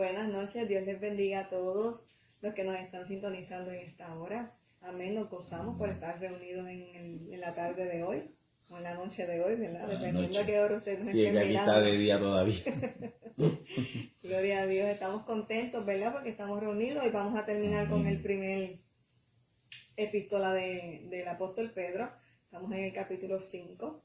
Buenas noches, Dios les bendiga a todos los que nos están sintonizando en esta hora. Amén, nos gozamos por estar reunidos en la tarde de hoy, o en la noche de hoy, ¿verdad? Dependiendo a qué hora ustedes nos estén mirando. Sí, aquí está de día todavía. Gloria a Dios, estamos contentos, ¿verdad? Porque estamos reunidos y vamos a terminar con el primer epístola del apóstol Pedro. Estamos en el capítulo 5.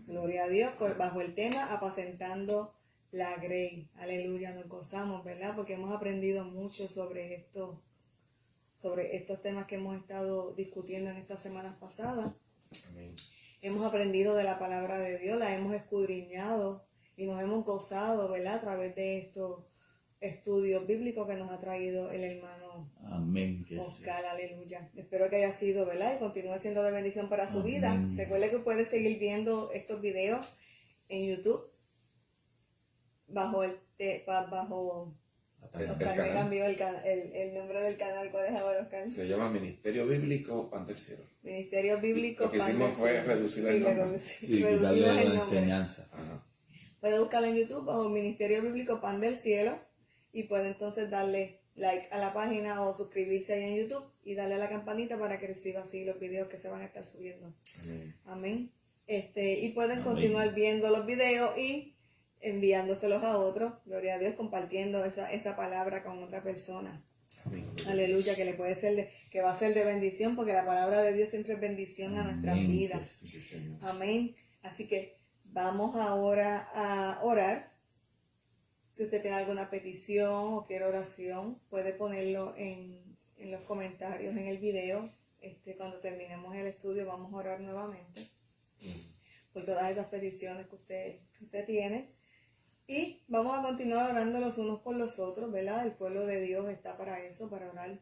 Gloria a Dios, bajo el tema apacentando la grey. Aleluya, nos gozamos, ¿verdad? Porque hemos aprendido mucho sobre estos temas que hemos estado discutiendo en estas semanas pasadas. Amén. Hemos aprendido de la palabra de Dios, la hemos escudriñado y nos hemos gozado, ¿verdad? A través de estos estudios bíblicos que nos ha traído el hermano Amén, Oscar, sí. Aleluya. Espero que haya sido, ¿verdad? Y continúe siendo de bendición para su vida. Recuerde que puede seguir viendo estos videos en YouTube bajo Oscar me cambió el nombre del canal. ¿Cuál es ahora, Oscar? Se llama Ministerio Bíblico Pan del Cielo. Ministerio Bíblico Pan del Cielo. Lo que hicimos fue reducir el nombre. Y quitarle la enseñanza. Puede buscarlo en YouTube bajo Ministerio Bíblico Pan del Cielo y puede entonces darle like a la página o suscribirse ahí en YouTube y darle a la campanita para que reciba así los videos que se van a estar subiendo. Amén. Y pueden continuar viendo los videos y enviándoselos a otros, gloria a Dios, compartiendo esa palabra con otra persona. Amén. Aleluya, que va a ser de bendición, porque la palabra de Dios siempre es bendición a nuestras vidas. Sí, amén. Así que vamos ahora a orar. Si usted tiene alguna petición o quiere oración, puede ponerlo en los comentarios en el video. Cuando terminemos el estudio vamos a orar nuevamente por todas esas peticiones que usted tiene. Y vamos a continuar orando los unos por los otros, ¿verdad? El pueblo de Dios está para eso, para orar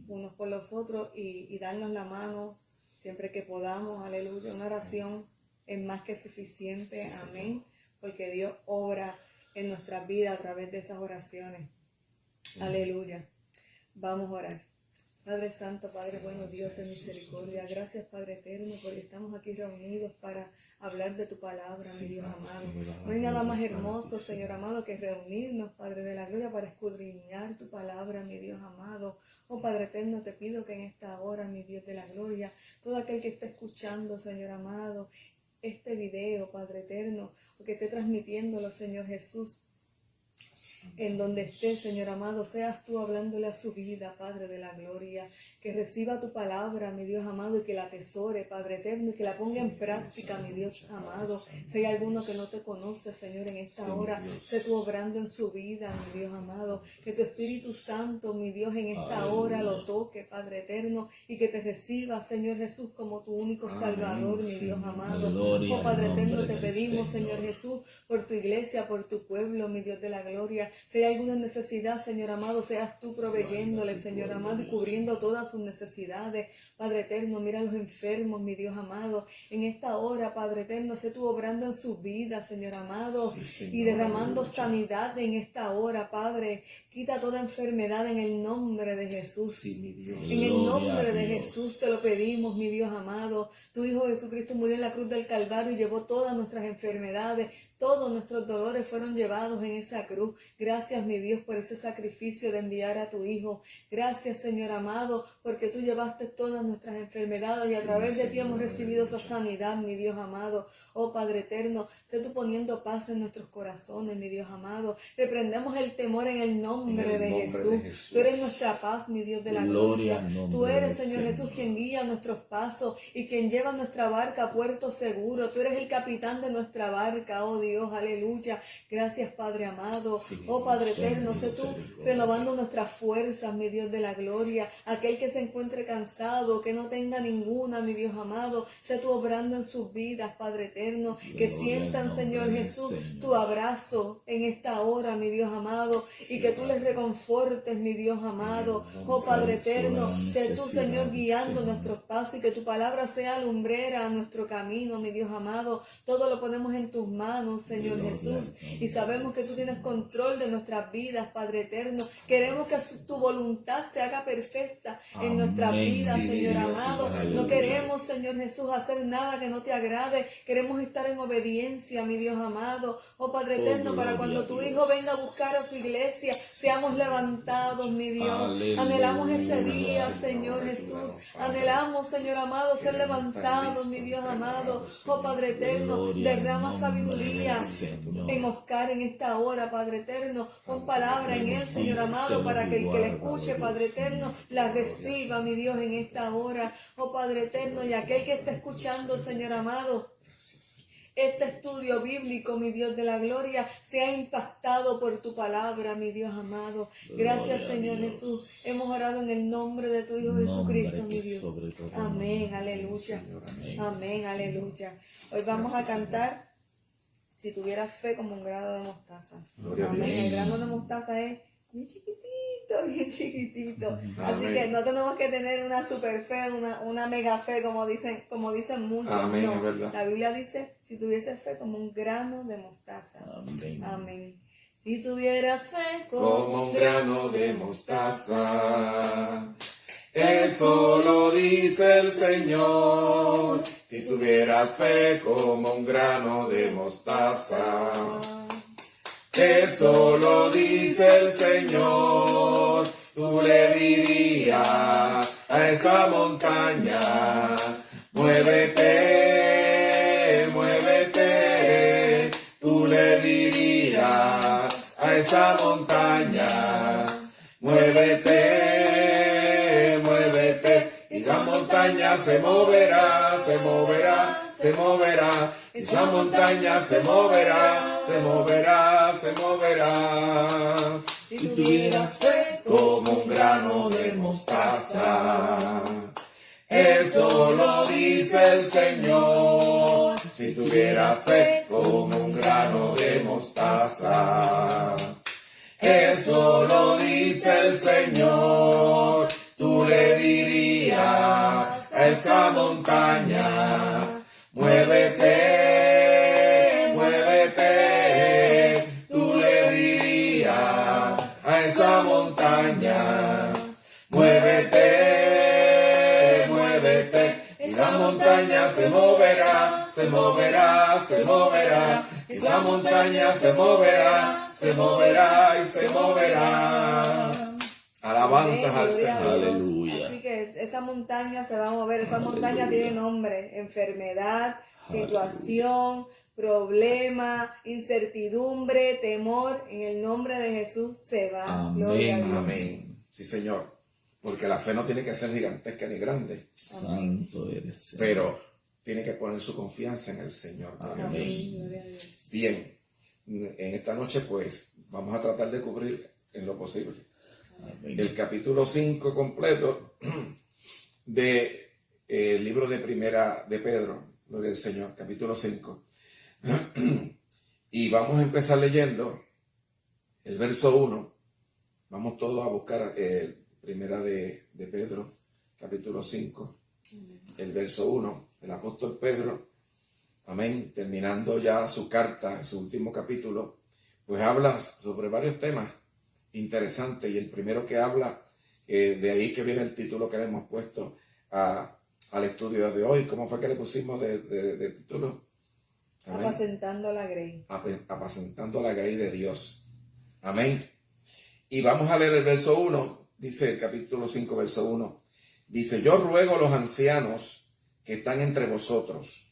unos por los otros y darnos la mano siempre que podamos. Aleluya. Una oración es más que suficiente. Amén. Porque Dios obra en nuestras vidas a través de esas oraciones. Aleluya. Vamos a orar. Padre Santo, Padre bueno, Dios de misericordia. Gracias, Padre eterno, porque estamos aquí reunidos para hablar de tu palabra, mi Dios amado. No hay nada más hermoso, Señor amado, que reunirnos, Padre de la gloria, para escudriñar tu palabra, mi Dios amado. Oh Padre eterno, te pido que en esta hora, mi Dios de la gloria, todo aquel que esté escuchando, Señor amado, este video, Padre eterno, o que esté transmitiéndolo, Señor Jesús, en donde esté, Señor amado, seas tú hablándole a su vida, Padre de la gloria, que reciba tu palabra, mi Dios amado, y que la atesore, Padre eterno, y que la ponga en práctica, mi Dios amado. Si hay alguno que no te conoce, Señor, en esta hora, sé tú obrando en su vida, mi Dios amado, que tu Espíritu Santo, mi Dios, en esta hora lo toque, Padre eterno, y que te reciba, Señor Jesús, como tu único Salvador, mi Dios amado. Oh Padre eterno, te pedimos, Señor Jesús, por tu iglesia, por tu pueblo, mi Dios de la gloria. Si hay alguna necesidad, Señor amado, seas tú proveyéndole, Señor amado, y cubriendo todas sus necesidades. Padre eterno, mira a los enfermos, mi Dios amado. En esta hora, Padre eterno, sé tú obrando en sus vidas, Señor amado, y derramando sanidad en esta hora, Padre. Quita toda enfermedad en el nombre de Jesús. En el nombre de Jesús te lo pedimos, mi Dios amado. Tu Hijo Jesucristo murió en la cruz del Calvario y llevó todas nuestras enfermedades. Todos nuestros dolores fueron llevados en esa cruz. Gracias, mi Dios, por ese sacrificio de enviar a tu Hijo. Gracias, Señor amado, porque tú llevaste todas nuestras enfermedades y a través de ti hemos recibido esa sanidad, mi Dios amado. Oh Padre eterno, sé tú poniendo paz en nuestros corazones, mi Dios amado. Reprendemos el temor en el nombre de Jesús. Tú eres nuestra paz, mi Dios de la gloria. Tú eres, Señor Jesús, quien guía nuestros pasos y quien lleva nuestra barca a puerto seguro. Tú eres el capitán de nuestra barca, oh Dios, aleluya. Gracias, Padre amado. Oh Padre eterno, sé tú renovando nuestras fuerzas, mi Dios de la gloria. Aquel que se encuentre cansado, que no tenga ninguna, mi Dios amado, sé tú obrando en sus vidas, Padre eterno. Que sientan, Señor Jesús, tu abrazo en esta hora, mi Dios amado, y que tú les reconfortes, mi Dios amado. Oh Padre eterno, sé tú, Señor, guiando nuestros pasos y que tu palabra sea lumbrera a nuestro camino, mi Dios amado. Todo lo ponemos en tus manos, amamos, Señor Jesús, y sabemos que tú tienes control de nuestras vidas, Padre eterno. Queremos que tu voluntad se haga perfecta en nuestras vidas, Señor amado. No queremos, Señor Jesús, hacer nada que no te agrade. Queremos estar en obediencia, mi Dios amado. Oh Padre eterno, para cuando tu Hijo venga a buscar a su iglesia, seamos levantados, mi Dios. Anhelamos ese día, Señor Jesús. Anhelamos, Señor amado, ser levantados, mi Dios amado. Oh Padre eterno, derrama sabiduría en Oscar en esta hora, Padre eterno. Pon palabra en él, Señor amado, para que el que le escuche, Padre eterno, la reciba, mi Dios, en esta hora. Oh Padre eterno, y aquel que está escuchando, Señor amado, este estudio bíblico, mi Dios de la gloria, sea impactado por tu palabra, mi Dios amado. Gracias, Señor Jesús. Hemos orado en el nombre de tu Hijo Jesucristo, mi Dios. Amén, aleluya. Amén, aleluya. Hoy vamos a cantar Si tuvieras fe como un grano de mostaza. Amén. El grano de mostaza es bien chiquitito, bien chiquitito. Así que no tenemos que tener una super fe, una mega fe, como dicen muchos. Amén, no. es verdad. La Biblia dice, si tuvieses fe como un grano de mostaza. Amén. Amén. Si tuvieras fe Como un grano de mostaza, eso lo dice el Señor. Si tuvieras fe como un grano de mostaza, eso lo dice el Señor. Tú le dirías a esa montaña, muévete, muévete. Tú le dirías a esa montaña, muévete, muévete. Y la montaña se moverá, se moverá, se moverá. Y esa montaña se moverá, se moverá, se moverá. Si tuvieras fe Como un grano de mostaza, eso lo dice el Señor. Si tuvieras fe como un grano de mostaza, eso lo dice el Señor. Tú le dirías a esa montaña, muévete, muévete. Tú le dirías a esa montaña, muévete, muévete. Y la montaña se moverá, se moverá, se moverá. Y la montaña se moverá, se moverá y se moverá. Alabanzas al Gloria a Señor. Dios. Aleluya. Así que esa montaña se va a mover. Esa montaña tiene nombre: enfermedad, situación, problema, incertidumbre, temor. En el nombre de Jesús se va. Amén. Gloria a Dios. Amén. Sí, Señor. Porque la fe no tiene que ser gigantesca ni grande, Santo eres, Señor. pero tiene que poner su confianza en el Señor. Amén. Gloria a Dios. Bien, en esta noche pues vamos a tratar de cubrir en lo posible Amén. el capítulo 5 completo de el libro de Primera de Pedro, gloria al Señor, capítulo 5. Y vamos a empezar leyendo el verso 1. Vamos todos a buscar Primera de Pedro, capítulo 5, el verso 1. El apóstol Pedro, amén, terminando ya su carta, su último capítulo, pues habla sobre varios temas interesantes. Y el primero que habla, de ahí que viene el título que le hemos puesto al estudio de hoy. ¿Cómo fue que le pusimos de título? Amén. Apacentando la grey. Apacentando la grey de Dios. Amén. Y vamos a leer el verso 1. Dice el capítulo 5, verso 1. Dice: yo ruego a los ancianos que están entre vosotros.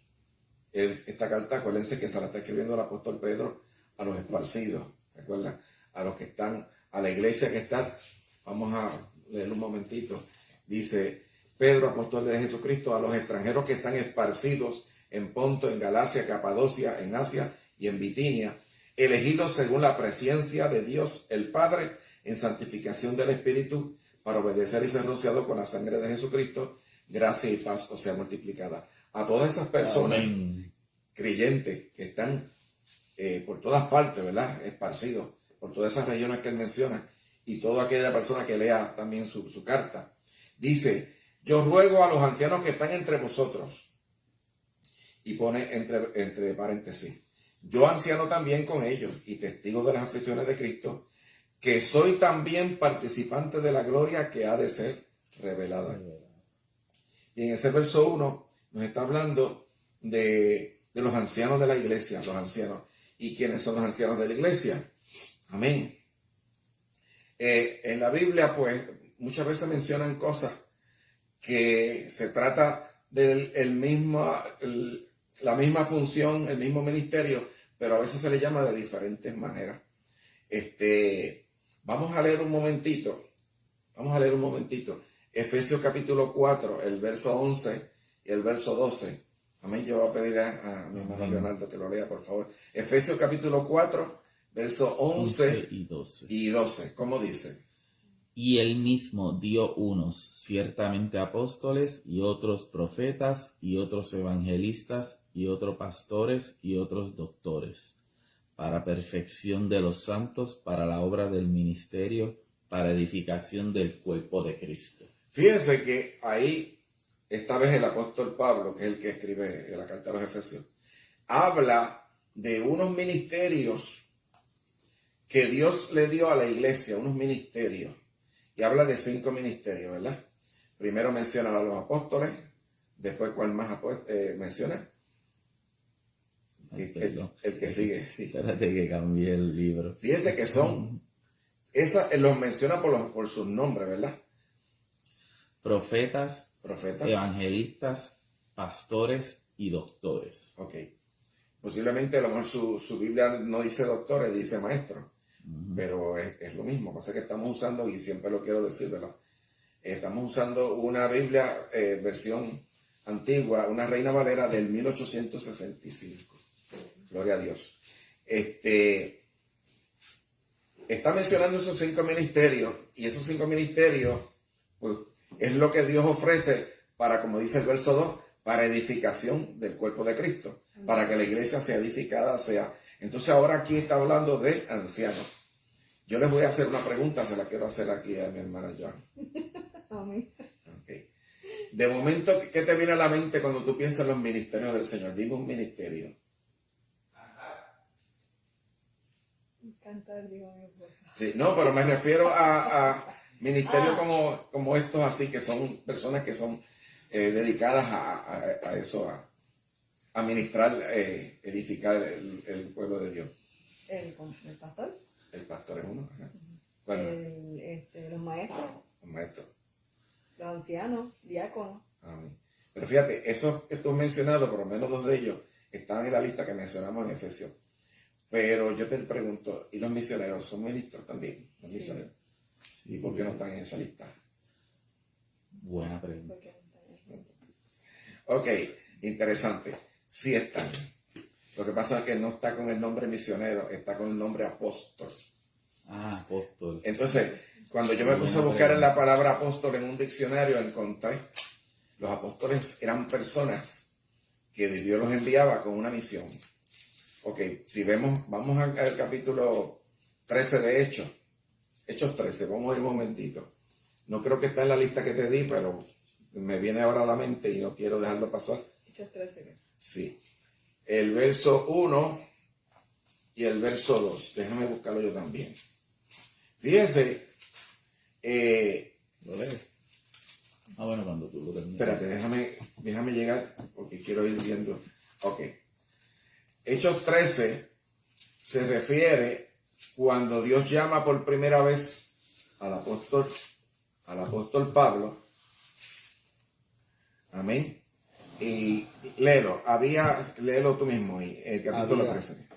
Esta carta, acuérdense que se la está escribiendo el apóstol Pedro a los esparcidos. ¿Recuerdan? A los que están, a la iglesia que está. Vamos a leerlo un momentito. Dice Pedro, apóstol de Jesucristo, a los extranjeros que están esparcidos en Ponto, en Galacia, Capadocia, en Asia y en Bitinia, elegidos según la presciencia de Dios el Padre, en santificación del Espíritu, para obedecer y ser rociado con la sangre de Jesucristo, gracia y paz os sea multiplicada. A todas esas personas Amén. creyentes que están por todas partes, ¿verdad? Esparcidos por todas esas regiones que él menciona, y toda aquella persona que lea también su carta. Dice: yo ruego a los ancianos que están entre vosotros, y pone entre paréntesis, yo anciano también con ellos y testigo de las aflicciones de Cristo, que soy también participante de la gloria que ha de ser revelada. Y en ese verso 1 nos está hablando de los ancianos de la iglesia, los ancianos. ¿Y quiénes son los ancianos de la iglesia? Amén. En la Biblia, pues, muchas veces mencionan cosas que se trata de la misma función, el mismo ministerio, pero a veces se le llama de diferentes maneras. Vamos a leer un momentito. Efesios capítulo 4, el verso 11 y el verso 12. Amén. Yo voy a pedir a mi hermano Leonardo que lo lea, por favor. Efesios capítulo 4, verso 11 y 12. ¿Cómo dice? Y él mismo dio unos ciertamente apóstoles y otros profetas y otros evangelistas y otros pastores y otros doctores, para perfección de los santos, para la obra del ministerio, para edificación del cuerpo de Cristo. Fíjense que ahí, esta vez el apóstol Pablo, que es el que escribe la carta a los Efesios, habla de unos ministerios que Dios le dio a la iglesia, unos ministerios. Y habla de 5 ministerios, ¿verdad? Primero menciona a los apóstoles, después ¿cuál más menciona? El que sigue, sí. Espérate que cambié el libro. Fíjense que son, los menciona por sus nombres, ¿verdad? Profetas, evangelistas, pastores y doctores. Ok. Posiblemente a lo mejor su Biblia no dice doctores, dice maestros. Pero es lo mismo, pasa que estamos usando, y siempre lo quiero decir, ¿verdad? Estamos usando una Biblia versión antigua, una Reina Valera del 1865. Gloria a Dios. Está mencionando esos 5 ministerios, y esos 5 ministerios, pues, es lo que Dios ofrece para, como dice el verso 2, para edificación del cuerpo de Cristo, para que la iglesia sea edificada, Entonces ahora aquí está hablando de ancianos. Yo les voy a hacer una pregunta, se la quiero hacer aquí a mi hermana Joan. Okay. De momento, ¿qué te viene a la mente cuando tú piensas en los ministerios del Señor? Dime un ministerio. Cantar, digo mi esposa. Sí, no, pero me refiero a ministerios como estos así, que son personas que son dedicadas a eso, a ministrar, edificar el pueblo de Dios. El pastor. El pastor es uno. Bueno, Los maestros. los maestros. Los ancianos, diáconos. Amén. Pero fíjate, esos que tú has mencionado, por lo menos 2 de ellos, están en la lista que mencionamos en Efesios. Pero yo te pregunto, ¿y los misioneros son ministros también? Los misioneros. ¿Y por qué no están en esa lista? Buena pregunta. Ok, interesante. Sí están. Lo que pasa es que no está con el nombre misionero, está con el nombre apóstol. Apóstol. Entonces, cuando yo me puse a buscar en la palabra apóstol en un diccionario, encontré, los apóstoles eran personas que Dios los enviaba con una misión. Ok, si vemos, vamos al capítulo 13 de Hechos. Hechos 13, vamos a ir un momentito. No creo que está en la lista que te di, pero me viene ahora a la mente y no quiero dejarlo pasar. Hechos 13. Sí. El verso 1 y el verso 2. Déjame buscarlo yo también. Fíjense. ¿Lo lees? Bueno, cuando tú lo termines. Espérate, déjame llegar porque quiero ir viendo. Ok. Hechos 13 se refiere cuando Dios llama por primera vez al apóstol Pablo. Amén. Y léelo tú mismo, el capítulo 13.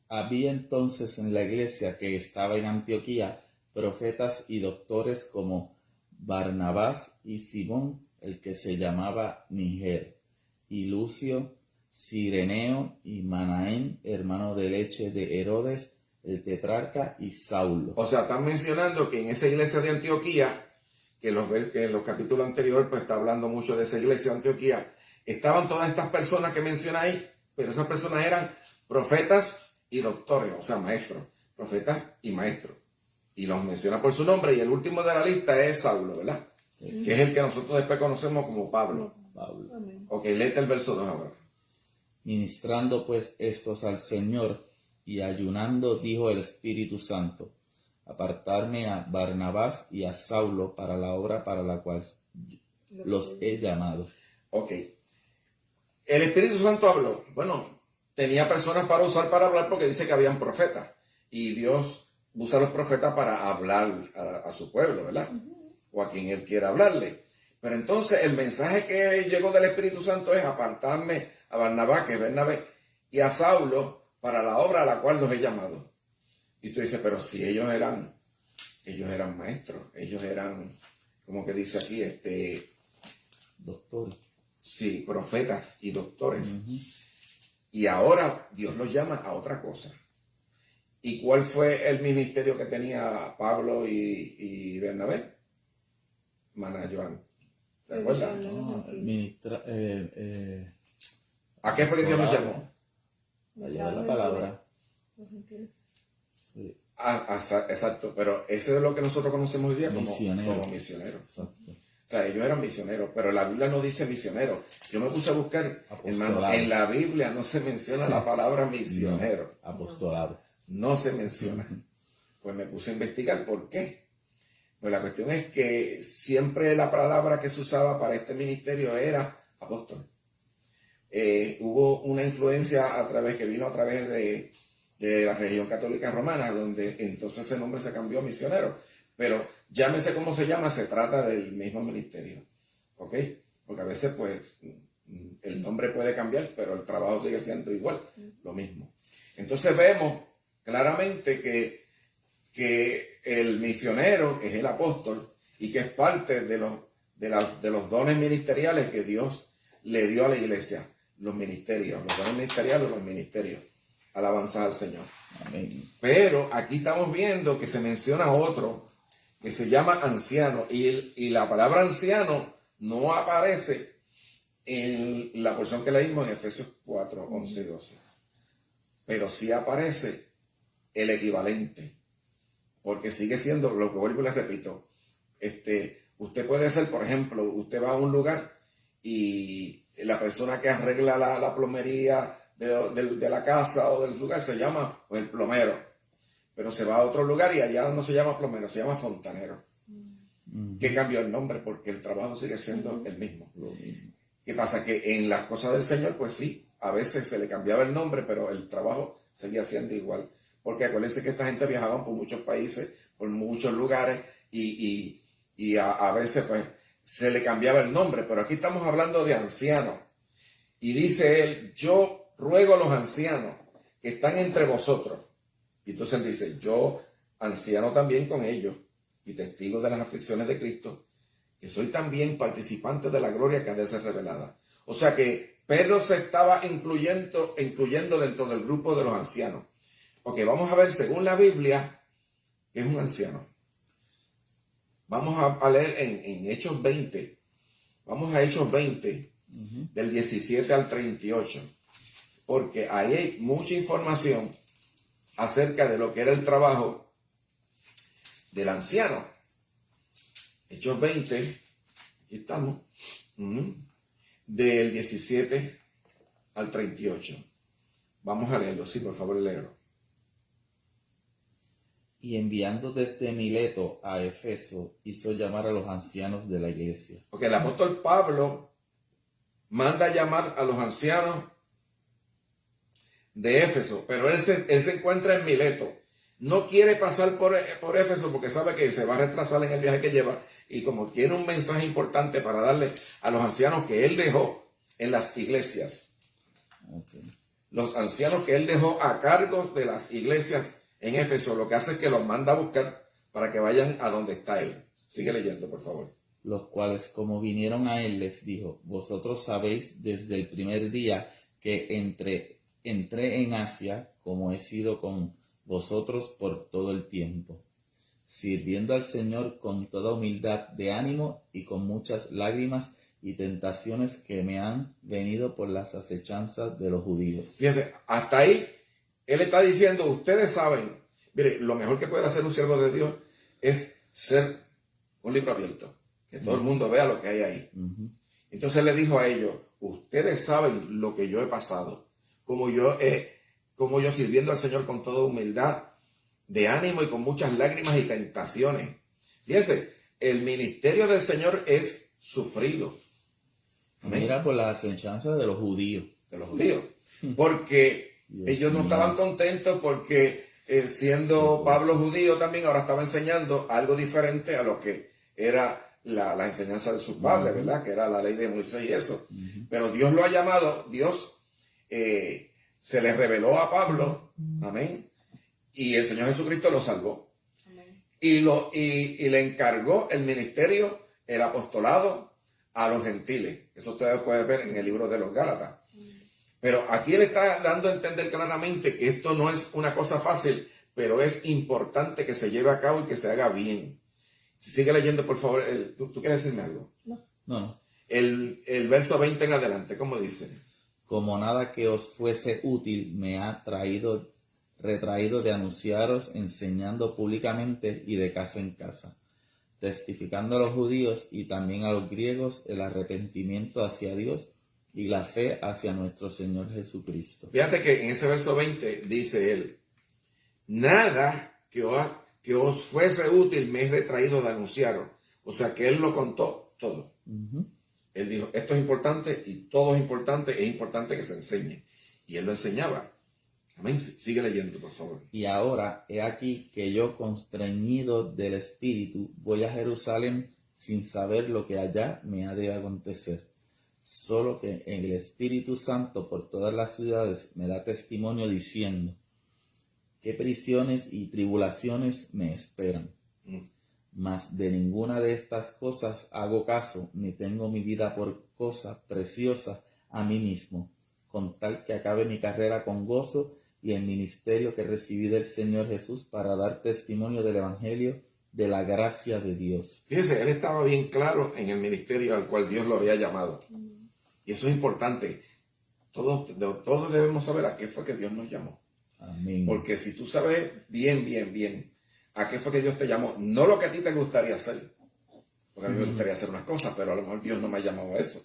Había entonces en la iglesia que estaba en Antioquía profetas y doctores como Barnabás y Simón, el que se llamaba Niger, y Lucio, Cireneo y Manaén, hermano de leche de Herodes, el tetrarca, y Saulo. O sea, están mencionando que en esa iglesia de Antioquía, que en los capítulos anteriores pues está hablando mucho de esa iglesia de Antioquía, estaban todas estas personas que menciona ahí, pero esas personas eran profetas y doctores, o sea, maestros, profetas y maestros. Y los menciona por su nombre, y el último de la lista es Saulo, ¿verdad? Sí. Que es el que nosotros después conocemos como Pablo. Pablo. Ok, léete el verso 2 ahora. Ministrando pues estos al Señor y ayunando, dijo el Espíritu Santo, apartarme a Barnabás y a Saulo para la obra para la cual los he llamado. Ok. El Espíritu Santo habló. Bueno, tenía personas para usar para hablar porque dice que habían profetas. Y Dios usa a los profetas para hablar a su pueblo, ¿verdad? O a quien Él quiera hablarle. Pero entonces el mensaje que llegó del Espíritu Santo es apartarme a Barnabás, que es Bernabé, y a Saulo para la obra a la cual los he llamado. Y tú dices, pero si ellos eran maestros, ellos eran, como que dice aquí, Doctores. sí, profetas y doctores. Y ahora Dios los llama a otra cosa. ¿Y cuál fue el ministerio que tenía Pablo y Bernabé? Maná Joan. ¿Te acuerdas? ¿A qué fue que Dios los llamó? A llevar la palabra. Sí. Exacto, pero eso es lo que nosotros conocemos hoy día como misioneros. Exacto. O sea, ellos eran misioneros, pero la Biblia no dice misioneros. Yo me puse a buscar, hermano, en la Biblia no se menciona la palabra misionero. No, apostolado. No se menciona. Pues me puse a investigar por qué. Pues la cuestión es que siempre la palabra que se usaba para este ministerio era apóstol. Hubo una influencia que vino a través de la religión católica romana, donde entonces ese nombre se cambió a misionero. Pero llámese como se llama, se trata del mismo ministerio. ¿Ok? Porque a veces, pues, el nombre puede cambiar, pero el trabajo sigue siendo igual, lo mismo. Entonces vemos claramente que el misionero es el apóstol y que es parte de los dones ministeriales que Dios le dio a la iglesia. Los ministerios, los dones ministeriales, los ministerios. Alabanza al Señor. Amén. Pero aquí estamos viendo que se menciona otro que se llama anciano y la palabra anciano no aparece en la porción que leímos en Efesios 4, 11 y 12. Pero sí aparece el equivalente, porque sigue siendo, lo que vuelvo y les repito, usted puede ser, por ejemplo, usted va a un lugar y la persona que arregla la plomería de la casa o del lugar se llama pues, el plomero, pero se va a otro lugar y allá no se llama plomero, se llama fontanero. ¿Qué cambió el nombre? Porque el trabajo sigue siendo el mismo. ¿Qué pasa? Que en las cosas del Señor, pues sí, a veces se le cambiaba el nombre, pero el trabajo seguía siendo igual. Porque acuérdense que esta gente viajaban por muchos países, por muchos lugares, y a veces pues se le cambiaba el nombre, pero aquí estamos hablando de ancianos. Y dice él, yo ruego a los ancianos que están entre vosotros. Y entonces él dice, yo, anciano también con ellos, y testigo de las aflicciones de Cristo, que soy también participante de la gloria que ha de ser revelada. O sea que Pedro se estaba incluyendo dentro del grupo de los ancianos. Ok, vamos a ver según la Biblia, ¿qué es un anciano? Vamos a leer en Hechos 20. Vamos a Hechos 20, del 17 al 38. Porque ahí hay mucha información acerca de lo que era el trabajo del anciano. Hechos 20, aquí estamos, del 17 al 38. Vamos a leerlo, sí, por favor, léelo. Y enviando desde Mileto a Efeso, hizo llamar a los ancianos de la iglesia. Porque el apóstol Pablo manda a llamar a los ancianos de Éfeso, pero él se encuentra en Mileto. No quiere pasar por Éfeso porque sabe que se va a retrasar en el viaje que lleva, y como tiene un mensaje importante para darle a los ancianos que él dejó en las iglesias. Okay. Los ancianos que él dejó a cargo de las iglesias en Éfeso, lo que hace es que los manda a buscar para que vayan a donde está él. Sigue leyendo, por favor. Los cuales, como vinieron a él, les dijo, vosotros sabéis desde el primer día que entré en Asia, como he sido con vosotros por todo el tiempo, sirviendo al Señor con toda humildad de ánimo y con muchas lágrimas y tentaciones que me han venido por las acechanzas de los judíos. Fíjense, hasta ahí él está diciendo, ustedes saben, mire, lo mejor que puede hacer un siervo de Dios es ser un libro abierto, que todo el mundo vea lo que hay ahí. Entonces le dijo a ellos, ustedes saben lo que yo he pasado. como yo sirviendo al Señor con toda humildad, de ánimo y con muchas lágrimas y tentaciones. Fíjense, el ministerio del Señor es sufrido. Amén. Mira por las enseñanzas de los judíos. De los judíos. Porque ellos no estaban contentos porque siendo Pablo judío también, ahora estaba enseñando algo diferente a lo que era la enseñanza de sus padres, ¿verdad? Que era la ley de Moisés y eso. Pero Dios lo ha llamado, Dios se le reveló a Pablo, amén, y el Señor Jesucristo lo salvó. Amén. Y le encargó el ministerio, el apostolado a los gentiles. Eso ustedes pueden ver en el libro de los Gálatas. Pero aquí él está dando a entender claramente que esto no es una cosa fácil, pero es importante que se lleve a cabo y que se haga bien. Sigue leyendo, por favor. ¿Tú quieres decirme algo? No. El verso 20 en adelante, ¿cómo dice? Como nada que os fuese útil me ha retraído de anunciaros, enseñando públicamente y de casa en casa, testificando a los judíos y también a los griegos el arrepentimiento hacia Dios y la fe hacia nuestro Señor Jesucristo. Fíjate que en ese verso 20 dice él, nada que os fuese útil me he retraído de anunciaros. O sea que él lo contó todo. Él dijo, esto es importante y todo es importante que se enseñe. Y él lo enseñaba. Amén. Sigue leyendo, por favor. Y ahora, he aquí que yo, constreñido del Espíritu, voy a Jerusalén sin saber lo que allá me ha de acontecer. Solo que en el Espíritu Santo por todas las ciudades me da testimonio diciendo, qué prisiones y tribulaciones me esperan. Mas de ninguna de estas cosas hago caso, ni tengo mi vida por cosa preciosa a mí mismo, con tal que acabe mi carrera con gozo y el ministerio que recibí del Señor Jesús para dar testimonio del Evangelio de la gracia de Dios. Fíjese, él estaba bien claro en el ministerio al cual Dios lo había llamado. Y eso es importante. Todos debemos saber a qué fue que Dios nos llamó. Amén. Porque si tú sabes bien a qué fue que Dios te llamó, no lo que a ti te gustaría hacer, porque a mí me gustaría hacer unas cosas, pero a lo mejor Dios no me ha llamado a eso.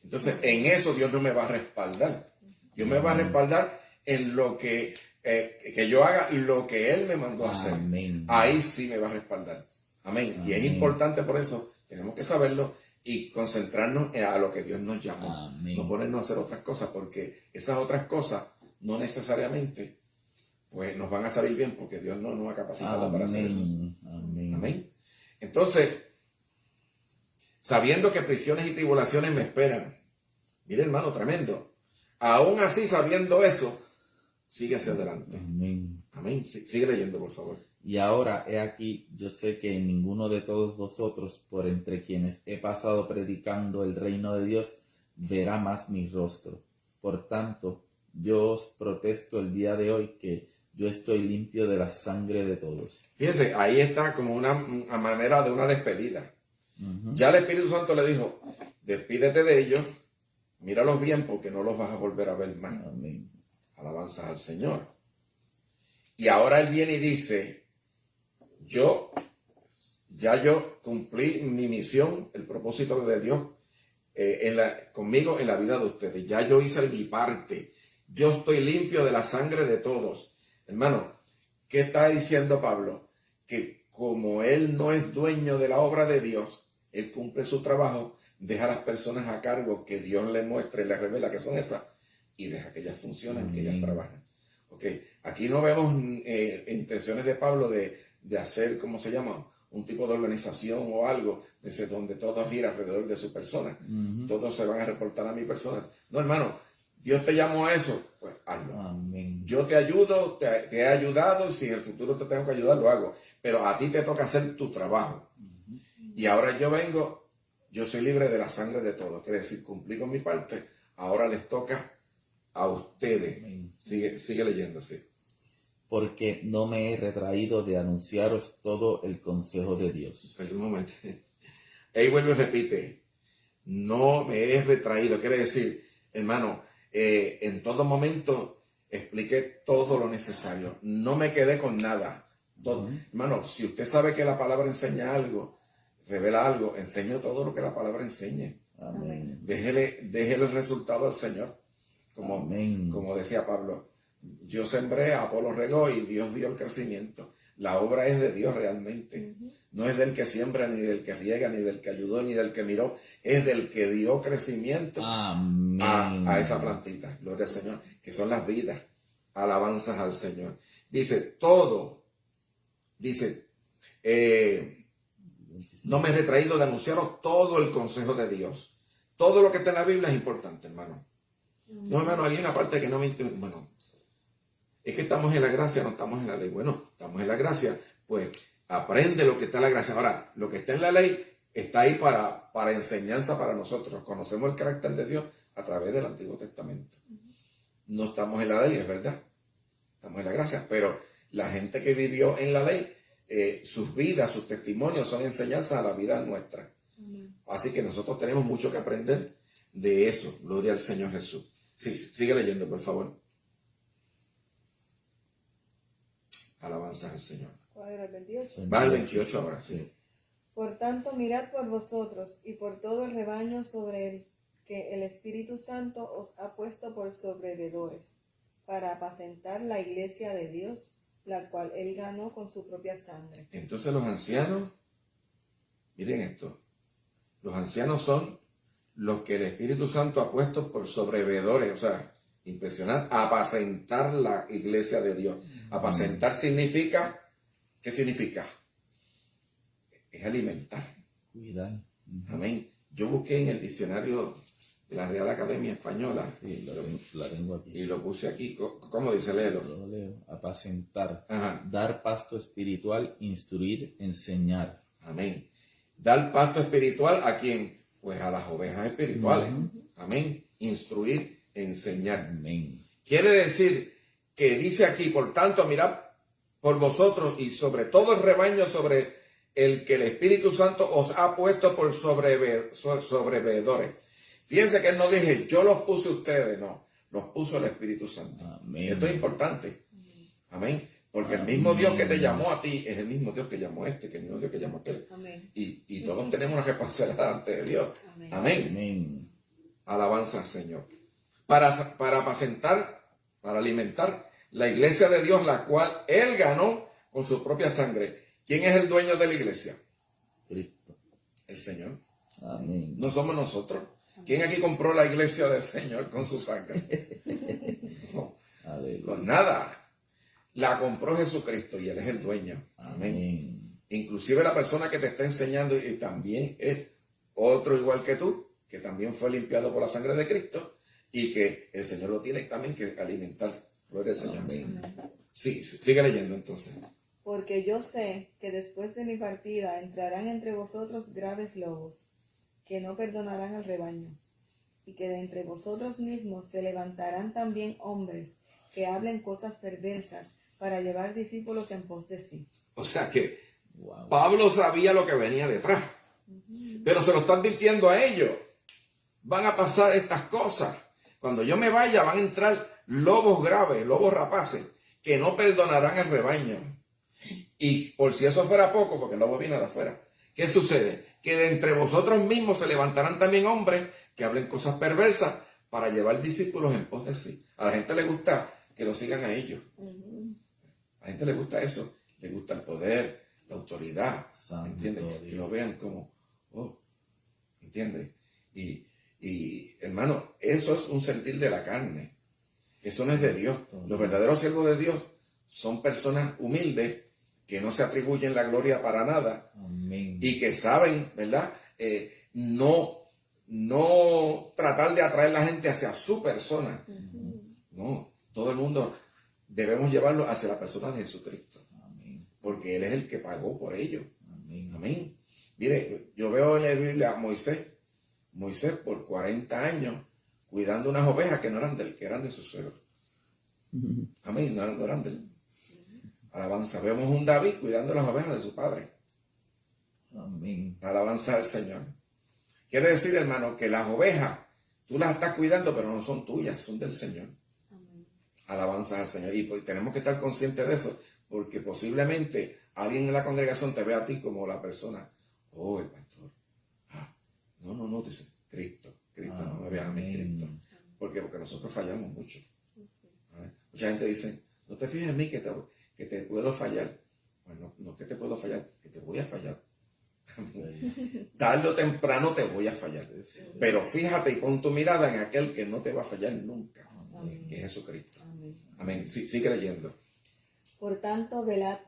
Entonces, en eso Dios no me va a respaldar. Dios me va a respaldar en lo que yo haga lo que Él me mandó a hacer. Amén. Ahí sí me va a respaldar. Amén. Y es importante por eso, tenemos que saberlo y concentrarnos a lo que Dios nos llamó. Amén. No ponernos a hacer otras cosas, porque esas otras cosas no necesariamente pues nos van a salir bien, porque Dios no nos ha capacitado para hacer eso. Amén. Amén. Entonces, sabiendo que prisiones y tribulaciones me esperan, mire hermano, tremendo. Aún así, sabiendo eso, sigue hacia adelante. Amén. Amén. Sigue leyendo, por favor. Y ahora, he aquí, yo sé que ninguno de todos vosotros, por entre quienes he pasado predicando el reino de Dios, verá más mi rostro. Por tanto, yo os protesto el día de hoy que yo estoy limpio de la sangre de todos. Fíjense, ahí está como una manera de una despedida. Ya el Espíritu Santo le dijo, despídete de ellos, míralos bien porque no los vas a volver a ver más. Amén. Alabanzas al Señor. Y ahora Él viene y dice, yo cumplí mi misión, el propósito de Dios conmigo en la vida de ustedes. Ya yo hice mi parte. Yo estoy limpio de la sangre de todos. Hermano, ¿qué está diciendo Pablo? Que como él no es dueño de la obra de Dios, él cumple su trabajo, deja a las personas a cargo que Dios le muestre, le revela que son esas, y deja que ellas funcionen, que ellas trabajen. Okay. Aquí no vemos intenciones de Pablo de hacer, ¿cómo se llama? Un tipo de organización o algo, desde donde todos giran alrededor de su persona. Todos se van a reportar a mi persona. No, hermano. Dios te llamó a eso, pues hazlo. Amén. Yo te ayudo, te he ayudado, y si en el futuro te tengo que ayudar, lo hago. Pero a ti te toca hacer tu trabajo. Y ahora yo vengo, yo soy libre de la sangre de todos. Quiere decir, cumplí con mi parte, ahora les toca a ustedes. Sigue leyendo, sí. Porque no me he retraído de anunciaros todo el consejo de Dios. Un momento. Ahí vuelve y repite. No me he retraído. Quiere decir, hermano, en todo momento expliqué todo lo necesario. No me quedé con nada. Todo. Hermano, si usted sabe que la palabra enseña algo, revela algo, enseñe todo lo que la palabra enseñe. Amén. Déjele el resultado al Señor. Amén. como decía Pablo, yo sembré, Apolo regó y Dios dio el crecimiento. La obra es de Dios realmente. No es del que siembra, ni del que riega, ni del que ayudó, ni del que miró. Es del que dio crecimiento Amén. a esa plantita. Gloria al Señor. Que son las vidas. Alabanzas al Señor. Dice, todo. Dice, no me he retraído de anunciaros todo el consejo de Dios. Todo lo que está en la Biblia es importante, hermano. No, hermano, hay una parte que no me interesa. Bueno, es que estamos en la gracia, no estamos en la ley. Bueno, estamos en la gracia, pues aprende lo que está en la gracia. Ahora, lo que está en la ley está ahí para enseñanza para nosotros. Conocemos el carácter de Dios a través del Antiguo Testamento. No estamos en la ley, es verdad. Estamos en la gracia, pero la gente que vivió en la ley, sus vidas, sus testimonios son enseñanzas a la vida nuestra. Así que nosotros tenemos mucho que aprender de eso. Gloria al Señor Jesús. Sí, sigue leyendo, por favor. Alabanzas al Señor. ¿Cuál era el 28? Va al 28 ahora, sí. Por tanto, mirad por vosotros y por todo el rebaño sobre el que el Espíritu Santo os ha puesto por sobrevedores, para apacentar la iglesia de Dios, la cual él ganó con su propia sangre. Entonces los ancianos, miren esto, los ancianos son los que el Espíritu Santo ha puesto por sobrevedores, o sea, impresionar, apacentar la iglesia de Dios. Apacentar significa, ¿qué significa? Es alimentar. Cuidar. Amén. Yo busqué en el diccionario de la Real Academia Española. Sí, la tengo aquí. Y lo puse aquí. ¿Cómo dice? Léelo. Lo leo. Apacentar. Ajá. Dar pasto espiritual, instruir, enseñar. Amén. Dar pasto espiritual ¿a quién? Pues a las ovejas espirituales. Amén. Instruir, enseñar. Amén. Quiere decir que dice aquí, por tanto, mirad por vosotros y sobre todo el rebaño sobre el que el Espíritu Santo os ha puesto por sobrevedores. Fíjense que él no dice, yo los puse a ustedes, no, los puso el Espíritu Santo. Amén. Esto es importante. Amén. Porque el mismo Dios que te llamó a ti es el mismo Dios que llamó a este, que es el mismo Dios que llamó a aquel. Amén. Y todos tenemos una responsabilidad ante de Dios. Amén. Amén. Amén. Alabanza al Señor. Para apacentar, para alimentar la iglesia de Dios, la cual Él ganó con su propia sangre. ¿Quién es el dueño de la iglesia? Cristo. El Señor. Amén. No somos nosotros. ¿Quién aquí compró la iglesia del Señor con su sangre? No, Aleluya. con nada. La compró Jesucristo y Él es el dueño. Amén. Amén. Inclusive la persona que te está enseñando y también es otro igual que tú, que también fue limpiado por la sangre de Cristo y que el Señor lo tiene también que alimentar. Gloria al Señor. Amén. Sí, sigue leyendo entonces. Porque yo sé que después de mi partida entrarán entre vosotros graves lobos, que no perdonarán al rebaño, y que de entre vosotros mismos se levantarán también hombres que hablen cosas perversas para llevar discípulos en pos de sí. O sea que Wow. Pablo sabía lo que venía detrás, pero se lo está advirtiendo a ellos. Van a pasar estas cosas. Cuando yo me vaya van a entrar lobos graves, lobos rapaces, que no perdonarán al rebaño. Y por si eso fuera poco, porque el lobo viene de afuera, ¿qué sucede? Que de entre vosotros mismos se levantarán también hombres que hablen cosas perversas para llevar discípulos en pos de sí. A la gente le gusta que lo sigan a ellos. A la gente le gusta eso. Le gusta el poder, la autoridad. Santo ¿Entiendes? Dios. Que lo vean como, oh, ¿entiendes? Y hermano, eso es un sentir de la carne. Eso no es de Dios. Los verdaderos siervos de Dios son personas humildes que no se atribuyen la gloria para nada Amén. y que saben, ¿verdad? No tratar de atraer a la gente hacia su persona. No, todo el mundo debemos llevarlo hacia la persona de Jesucristo. Amén. Porque Él es el que pagó por ello. Amén. Amén. Mire, yo veo en la Biblia a Moisés por 40 años cuidando unas ovejas que no eran de él, que eran de su suegro. Amén, no eran de él. Alabanza. Vemos un David cuidando las ovejas de su padre. Amén. Alabanza al Señor. Quiere decir, hermano, que las ovejas tú las estás cuidando, pero no son tuyas, son del Señor. Alabanza al Señor. Y pues tenemos que estar conscientes de eso, porque posiblemente alguien en la congregación te vea a ti como la persona. Oh, el pastor. No, dice Cristo. No me vea a mí, Cristo. Porque nosotros fallamos mucho. ¿Amén? Mucha gente dice, no te fijes en mí que te puedo fallar. Bueno, no que te puedo fallar, que te voy a fallar. Tarde o temprano te voy a fallar. Pero fíjate y pon tu mirada en aquel que no te va a fallar nunca, que es Jesucristo. Amén. Sí, sigue leyendo. Por tanto, velad,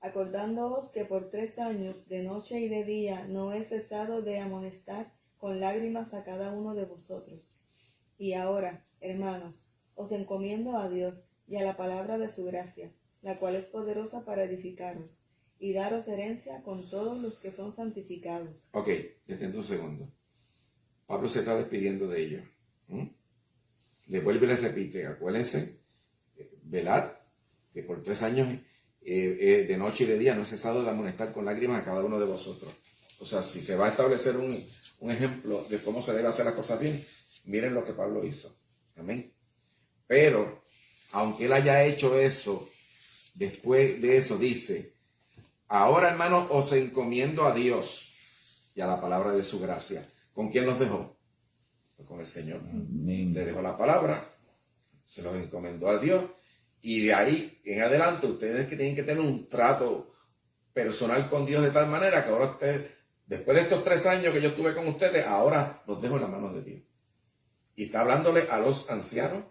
acordándoos que por 3 años, de noche y de día, no he cesado de amonestar con lágrimas a cada uno de vosotros. Y ahora, hermanos, os encomiendo a Dios y a la palabra de su gracia, la cual es poderosa para edificaros y daros herencia con todos los que son santificados. Ok, detente un segundo. Pablo se está despidiendo de ellos. Le vuelve y les repite, acuérdense, velad, que por 3 años de noche y de día no he cesado de amonestar con lágrimas a cada uno de vosotros. O sea, si se va a establecer un ejemplo de cómo se debe hacer las cosas bien, miren lo que Pablo hizo. Amén. Pero, aunque él haya hecho eso, después de eso dice, ahora hermanos os encomiendo a Dios y a la palabra de su gracia. ¿Con quién los dejó? Pues con el Señor. Amén. Le dejó la palabra, se los encomendó a Dios y de ahí en adelante ustedes que tienen que tener un trato personal con Dios de tal manera que ahora ustedes, después de estos 3 años que yo estuve con ustedes, ahora los dejo en las manos de Dios. Y está hablándole a los ancianos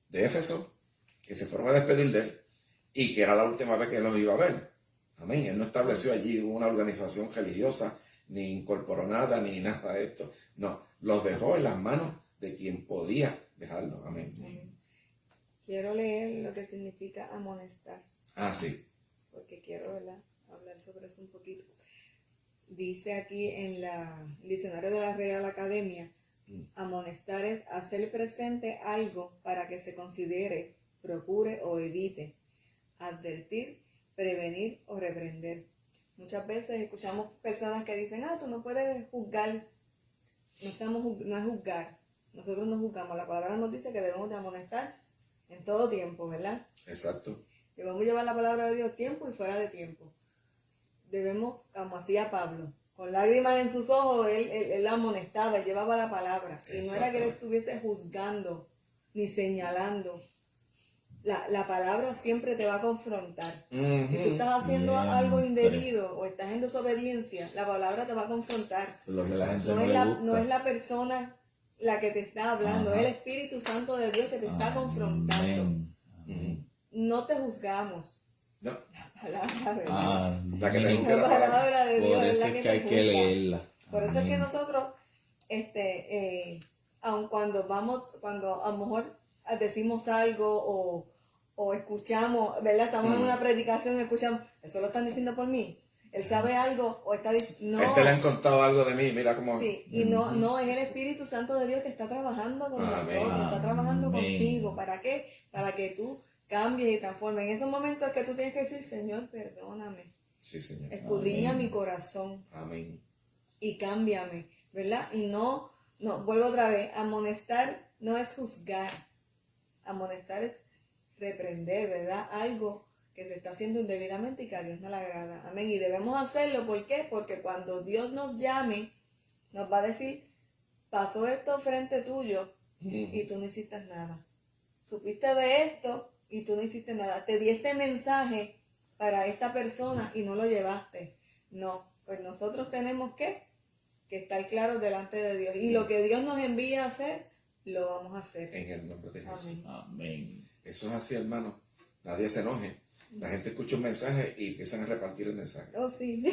de Éfeso que se fueron a despedir de él y que era la última vez que él los iba a ver. Amén. Él no estableció allí una organización religiosa, ni incorporó nada, ni nada de esto. No, los dejó en las manos de quien podía dejarlo. Amén. Quiero leer lo que significa amonestar, Sí. porque quiero, ¿verdad?, hablar sobre eso un poquito. Dice aquí en el diccionario de la Real Academia, amonestar es hacer presente algo para que se considere, procure o evite, advertir, prevenir o reprender. Muchas veces escuchamos personas que dicen, tú no puedes juzgar. No es juzgar. Nosotros no juzgamos. La palabra nos dice que debemos de amonestar en todo tiempo, ¿verdad? Exacto. Debemos llevar la palabra de Dios tiempo y fuera de tiempo. Debemos, como hacía Pablo, con lágrimas en sus ojos, él amonestaba, él llevaba la palabra. Y no era que él estuviese juzgando ni señalando. La palabra siempre te va a confrontar. Si tú estás haciendo algo indebido o estás en desobediencia, la palabra te va a confrontar. Lo que la gente No es la persona la que te está hablando, es el Espíritu Santo de Dios que te está confrontando. No te juzgamos. No. La palabra, ¿verdad? La que te La palabra de Dios por es eso la es que que hay te que juzga. leerla. Por eso es que nosotros, aun cuando a lo mejor decimos algo o escuchamos, ¿verdad? Estamos en una predicación y escuchamos, eso lo están diciendo por mí. Él sabe algo o está diciendo, no. Le han contado algo de mí, mira cómo. Sí, y no, es el Espíritu Santo de Dios que está trabajando con nosotros, está trabajando contigo. ¿Para qué? Para que tú cambies y transformes. En esos momentos es que tú tienes que decir, Señor, perdóname. Sí, Señor. Escudriña mi corazón. Amén. Y cámbiame, ¿verdad? Y no, vuelvo otra vez, amonestar no es juzgar. Amonestar es reprender, ¿verdad? Algo que se está haciendo indebidamente y que a Dios no le agrada. Amén. Y debemos hacerlo, ¿por qué? Porque cuando Dios nos llame, nos va a decir, pasó esto frente tuyo y tú no hiciste nada. Supiste de esto y tú no hiciste nada. Te di este mensaje para esta persona y no lo llevaste. No, pues nosotros tenemos que estar claros delante de Dios. Y lo que Dios nos envía a hacer, lo vamos a hacer. En el nombre de Jesús. Amén. Eso es así, hermano. Nadie se enoje. La gente escucha un mensaje y empiezan a repartir el mensaje. Oh, sí.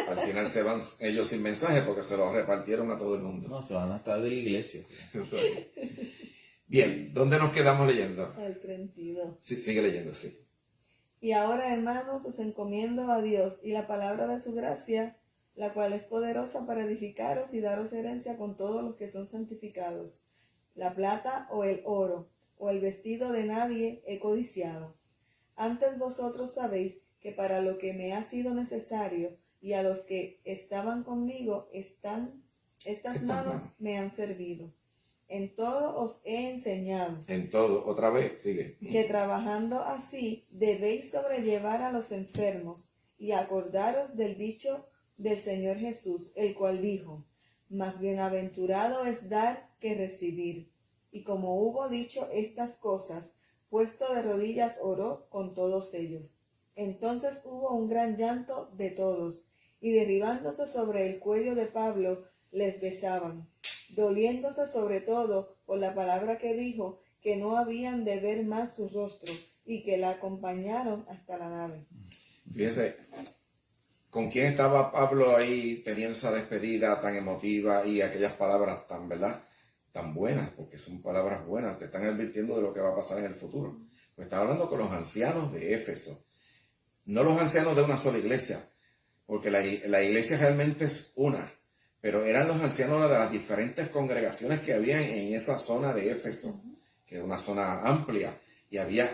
Al final se van ellos sin mensaje porque se lo repartieron a todo el mundo. No, se van a estar de la iglesia. Bien, ¿dónde nos quedamos leyendo? Al 32. Sí, sigue leyendo, sí. Y ahora, hermanos, os encomiendo a Dios y la palabra de su gracia, la cual es poderosa para edificaros y daros herencia con todos los que son santificados. La plata o el oro o el vestido de nadie he codiciado. Antes vosotros sabéis que para lo que me ha sido necesario y a los que estaban conmigo estas manos me han servido. En todo os he enseñado. En todo, otra vez, sigue. Que trabajando así debéis sobrellevar a los enfermos y acordaros del dicho del Señor Jesús, el cual dijo, más bienaventurado es dar que recibir. Y como hubo dicho estas cosas, puesto de rodillas oró con todos ellos. Entonces hubo un gran llanto de todos, y derribándose sobre el cuello de Pablo, les besaban, doliéndose sobre todo por la palabra que dijo, que no habían de ver más su rostro, y que la acompañaron hasta la nave. Fíjense, ¿con quién estaba Pablo ahí teniendo esa despedida tan emotiva y aquellas palabras tan, ¿verdad?, tan buenas, porque son palabras buenas, te están advirtiendo de lo que va a pasar en el futuro. Pues estaba hablando con los ancianos de Éfeso, no los ancianos de una sola iglesia, porque la iglesia realmente es una, pero eran los ancianos de las diferentes congregaciones que había en esa zona de Éfeso, que era una zona amplia, y había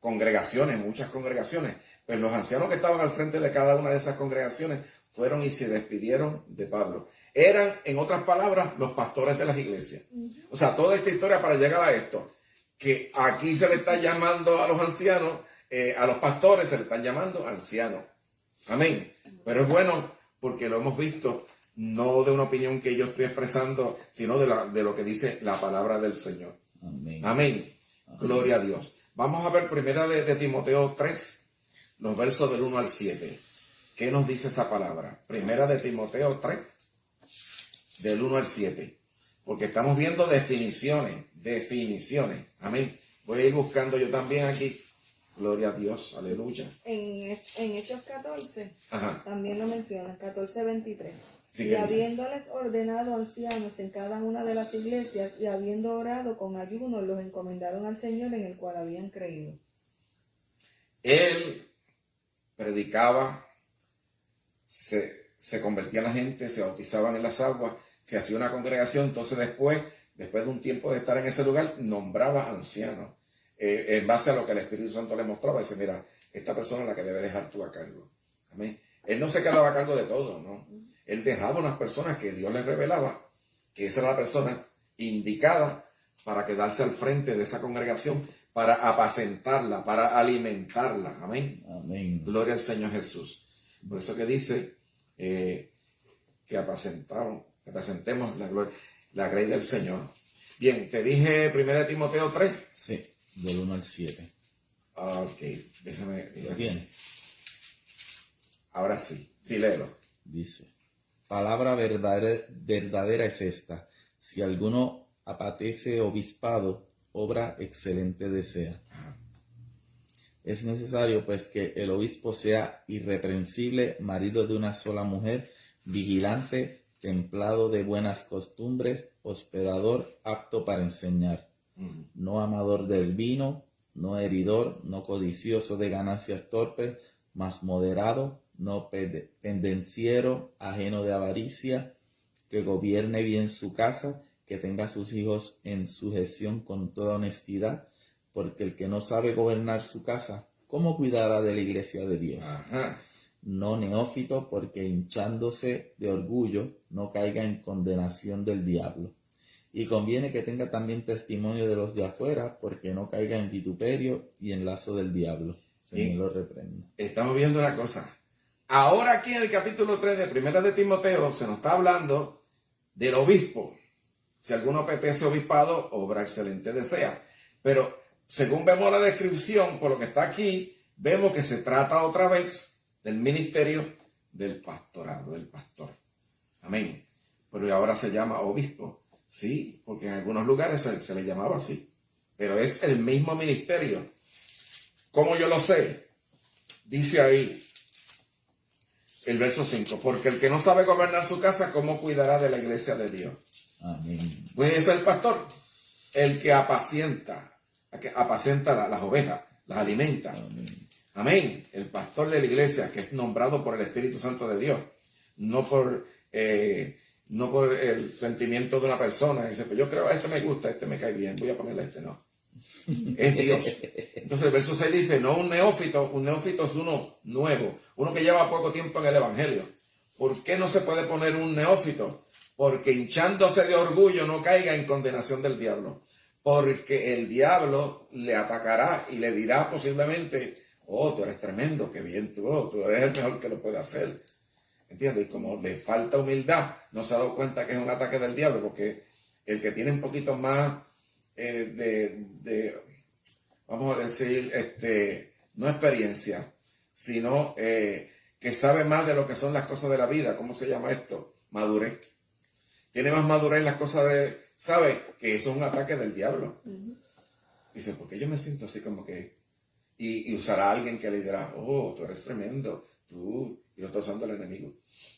congregaciones, muchas congregaciones. Pues los ancianos que estaban al frente de cada una de esas congregaciones fueron y se despidieron de Pablo. Eran, en otras palabras, los pastores de las iglesias. O sea, toda esta historia para llegar a esto, que aquí se le está llamando a los ancianos, a los pastores se le están llamando ancianos. Amén. Pero es bueno porque lo hemos visto, no de una opinión que yo estoy expresando, sino de lo que dice la palabra del Señor. Amén. Amén. Gloria a Dios. Vamos a ver primera de Timoteo 3, los versos del 1 al 7. ¿Qué nos dice esa palabra? Primera de Timoteo 3, del 1 al 7. Porque estamos viendo definiciones. Amén. Voy a ir buscando yo también aquí. Gloria a Dios. Aleluya. En Hechos 14, Ajá. también lo mencionan, 14:23. Sí, Y ¿qué dice? habiéndoles ordenado ancianos en cada una de las iglesias, y habiendo orado con ayuno, los encomendaron al Señor en el cual habían creído. Él predicaba, se convertía la gente, se bautizaban en las aguas, se hacía una congregación. Entonces después de un tiempo de estar en ese lugar, nombraba ancianos, en base a lo que el Espíritu Santo le mostraba. Dice, mira, esta persona es la que debe dejar tú a cargo. Amén. Él no se quedaba a cargo de todo, ¿no? Él dejaba unas personas que Dios le revelaba, que esa era la persona indicada para quedarse al frente de esa congregación, para apacentarla, para alimentarla. Amén. Amén. Gloria al Señor Jesús. Por eso que dice que apacentemos la grey del Señor. Bien, te dije 1 Timoteo 3. Sí, del 1 al 7. Ok, déjame. ¿Lo tiene? Ahora sí, léelo. Dice, palabra verdadera es esta: si alguno apatece obispado, obra excelente desea. Es necesario pues que el obispo sea irreprensible, marido de una sola mujer, vigilante, templado de buenas costumbres, hospedador, apto para enseñar, no amador del vino, no heridor, no codicioso de ganancias torpes, mas moderado, no pendenciero, ajeno de avaricia, que gobierne bien su casa, que tenga a sus hijos en sujeción con toda honestidad, porque el que no sabe gobernar su casa, ¿cómo cuidará de la iglesia de Dios? Ajá. No neófito, porque hinchándose de orgullo, no caiga en condenación del diablo. Y conviene que tenga también testimonio de los de afuera, porque no caiga en vituperio y en lazo del diablo. Señor lo reprenda. Estamos viendo una cosa. Ahora aquí en el capítulo 3 de Primera de Timoteo se nos está hablando del obispo. Si alguno apetece obispado, obra excelente desea. Pero según vemos la descripción, por lo que está aquí, vemos que se trata otra vez del ministerio del pastorado, del pastor. Amén. Pero ahora se llama obispo. Sí, porque en algunos lugares se le llamaba así. Pero es el mismo ministerio. ¿Cómo yo lo sé? Dice ahí el verso 5. Porque el que no sabe gobernar su casa, ¿cómo cuidará de la iglesia de Dios? Amén. Pues es el pastor, el que apacienta las ovejas, las alimenta. Amén. Amén. El pastor de la iglesia, que es nombrado por el Espíritu Santo de Dios, no por el sentimiento de una persona. Dice, pues yo creo, este me gusta, este me cae bien, voy a ponerle este, no. Es Dios. Entonces el verso 6 dice, no un neófito es uno nuevo, uno que lleva poco tiempo en el evangelio. ¿Por qué no se puede poner un neófito? Porque hinchándose de orgullo no caiga en condenación del diablo. Porque el diablo le atacará y le dirá posiblemente, oh, tú eres tremendo, qué bien tú eres el mejor que lo puede hacer. ¿Entiendes? Y como le falta humildad, no se ha dado cuenta que es un ataque del diablo, porque el que tiene un poquito más vamos a decir, no experiencia, sino que sabe más de lo que son las cosas de la vida. ¿Cómo se llama esto? Madurez. Tiene más madurez en las cosas sabe que eso es un ataque del diablo. Dice, ¿por qué yo me siento así como que? Y usará a alguien que le dirá, oh, tú eres tremendo, y lo está usando el enemigo.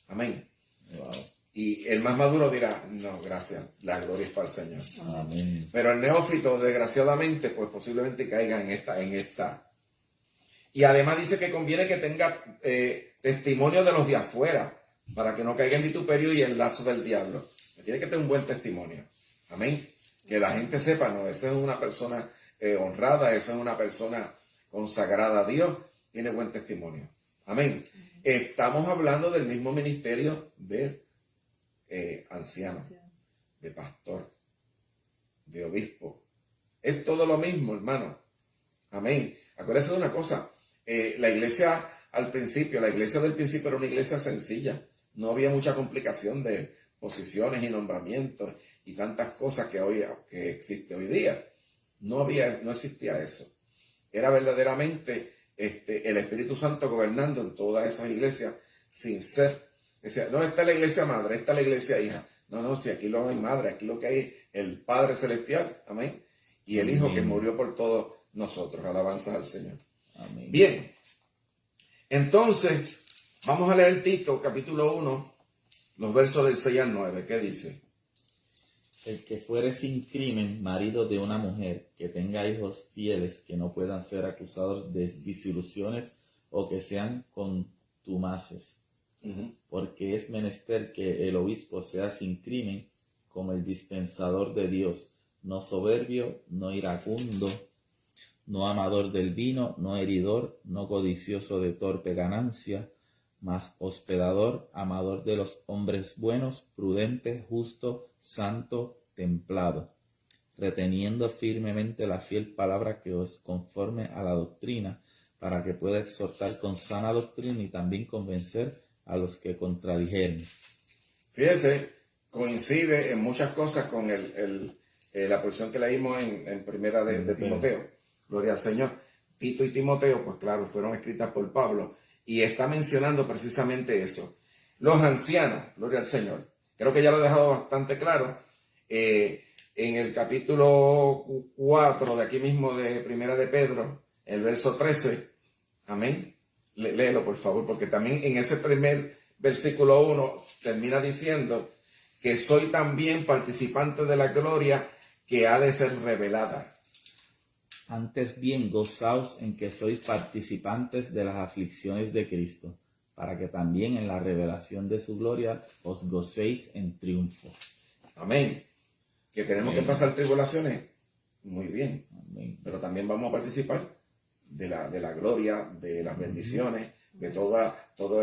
Amén. Wow. Y el más maduro dirá, no, gracias, la gloria es para el Señor. Amén. Pero el neófito, desgraciadamente, pues posiblemente caiga en esta. Y además dice que conviene que tenga testimonio de los de afuera, para que no caiga en vituperio y en lazo del diablo. Tiene que tener un buen testimonio. Amén. Que la gente sepa, no, esa es una persona honrada, esa es una persona consagrada a Dios, tiene buen testimonio. Amén. Estamos hablando del mismo ministerio de anciano, de pastor, de obispo. Es todo lo mismo, hermano. Amén. Acuérdense de una cosa, la iglesia del principio era una iglesia sencilla. No había mucha complicación de posiciones y nombramientos y tantas cosas que existe hoy día. No existía eso. Era verdaderamente el Espíritu Santo gobernando en todas esas iglesias sin ser. Decía, no, esta es la iglesia madre, esta es la iglesia hija. No, si aquí no hay madre, aquí lo que hay es el Padre Celestial, amén, y el Hijo que murió por todos nosotros. Alabanzas al Señor. Amén. Bien, entonces, vamos a leer Tito, capítulo 1, los versos del 6 al 9. ¿Qué dice? El que fuere sin crimen marido de una mujer, que tenga hijos fieles que no puedan ser acusados de disoluciones o que sean contumaces. Porque es menester que el obispo sea sin crimen, como el dispensador de Dios, no soberbio, no iracundo, no amador del vino, no heridor, no codicioso de torpe ganancia, mas hospedador, amador de los hombres buenos, prudente, justo, santo, templado, reteniendo firmemente la fiel palabra que es conforme a la doctrina, para que pueda exhortar con sana doctrina y también convencer a los que contradijeren. Fíjese, coincide en muchas cosas con la porción que leímos en primera de Timoteo. Gloria al Señor. Tito y Timoteo, pues claro, fueron escritas por Pablo y está mencionando precisamente eso. Los ancianos, gloria al Señor. Creo que ya lo he dejado bastante claro. En el capítulo 4 de aquí mismo de primera de Pedro, el verso 13, amén. Léelo, por favor, porque también en ese primer versículo 1 termina diciendo que soy también participante de la gloria que ha de ser revelada. Antes bien, gozaos en que sois participantes de las aflicciones de Cristo, para que también en la revelación de su gloria os gocéis en triunfo. Amén. Que tenemos que pasar tribulaciones, muy bien. Amén. Pero también vamos a participar de la gloria, de las bendiciones, de todas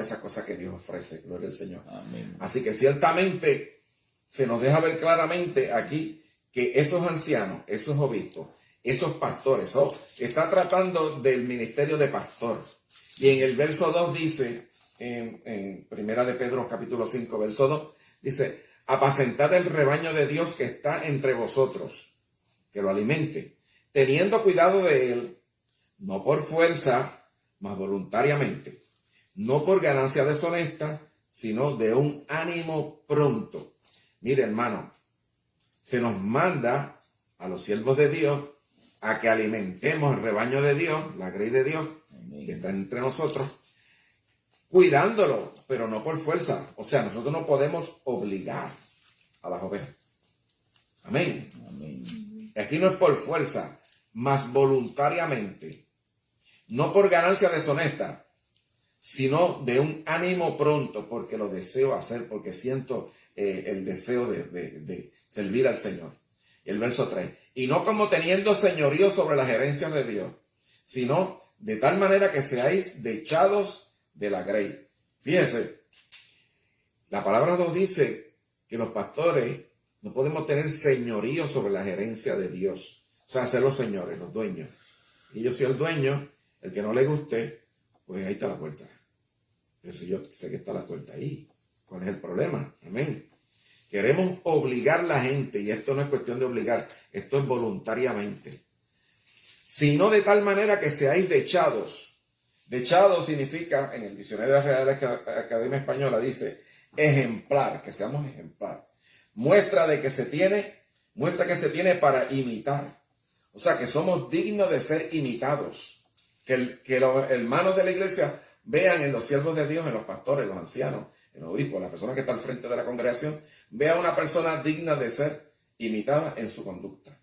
esas cosas que Dios ofrece. Gloria al Señor. Amén. Así que ciertamente se nos deja ver claramente aquí que esos ancianos, esos obispos, esos pastores, está tratando del ministerio de pastor. Y en el verso 2 dice, en primera de Pedro capítulo 5, verso 2, dice, apacentad el rebaño de Dios que está entre vosotros, que lo alimente, teniendo cuidado de él, no por fuerza, mas voluntariamente, no por ganancia deshonesta, sino de un ánimo pronto. Mire, hermano, se nos manda a los siervos de Dios a que alimentemos el rebaño de Dios, la grey de Dios, que está entre nosotros, cuidándolo, pero no por fuerza. O sea, nosotros no podemos obligar a las ovejas. Amén. Amén. Aquí no es por fuerza, mas voluntariamente. No por ganancia deshonesta, sino de un ánimo pronto, porque lo deseo hacer, porque siento el deseo de servir al Señor. El verso 3. Y no como teniendo señorío sobre las herencias de Dios, sino de tal manera que seáis dechados de la grey. Fíjense, la palabra nos dice que los pastores no podemos tener señorío sobre las herencias de Dios. O sea, ser los señores, los dueños. Y yo soy el dueño, el que no le guste, pues ahí está la puerta. Pero si yo sé que está la puerta ahí, ¿cuál es el problema? Amén. Queremos obligar a la gente, y esto no es cuestión de obligar, esto es voluntariamente. Sino de tal manera que seáis dechados. Dechado significa, en el diccionario de la Real Academia Española dice, ejemplar, que seamos ejemplar. Muestra que se tiene para imitar. O sea, que somos dignos de ser imitados. Que los hermanos de la iglesia vean en los siervos de Dios, en los pastores, los ancianos, en los obispos, la persona que está al frente de la congregación, vea una persona digna de ser imitada en su conducta.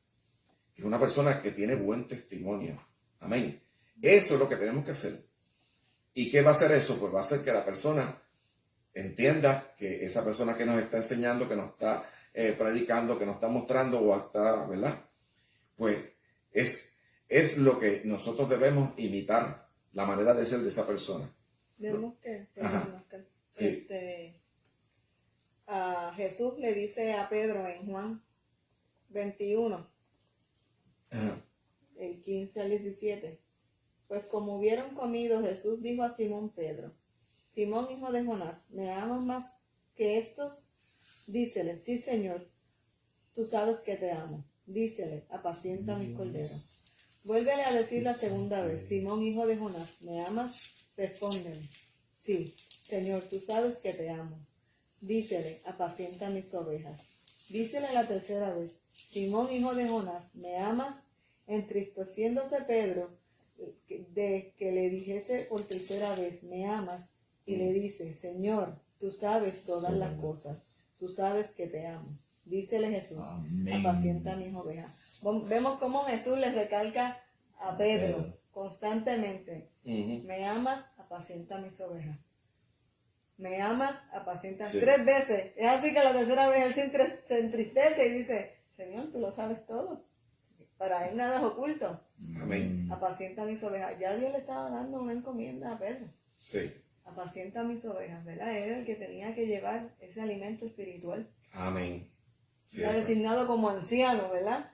Que es una persona que tiene buen testimonio. Amén. Eso es lo que tenemos que hacer. ¿Y qué va a hacer eso? Pues va a hacer que la persona entienda que esa persona que nos está enseñando, que nos está predicando, que nos está mostrando o hasta, ¿verdad? Pues es lo que nosotros debemos imitar, la manera de ser de esa persona. Vemos que Sí. a Jesús le dice a Pedro en Juan 21, Ajá. el 15 al 17. Pues como hubieron comido, Jesús dijo a Simón Pedro: Simón, hijo de Jonás, ¿me amas más que estos? Dícele: sí, Señor, tú sabes que te amo. Dícele: apacienta mis corderos. Vuélvele a decir la segunda vez: Simón, hijo de Jonás, ¿me amas? Respóndele: sí, Señor, tú sabes que te amo. Dícele: apacienta mis ovejas. Dícele la tercera vez: Simón, hijo de Jonás, ¿me amas? Entristeciéndose Pedro de que le dijese por tercera vez: ¿me amas? Y le dice: Señor, tú sabes todas las cosas, tú sabes que te amo. Dícele Jesús: Amén. apacienta mis ovejas. Vemos cómo Jesús le recalca a Pedro constantemente: ¿me amas? Apacienta mis ovejas. ¿Me amas? Apacienta. Sí. 3 veces. Es así que la tercera vez él se entristece y dice: Señor, tú lo sabes todo. Para él nada es oculto. Amén. Apacienta mis ovejas. Ya Dios le estaba dando una encomienda a Pedro. Sí. Apacienta mis ovejas, ¿verdad? Él era el que tenía que llevar ese alimento espiritual. Amén. Sí, Era eso. designado como anciano, ¿verdad?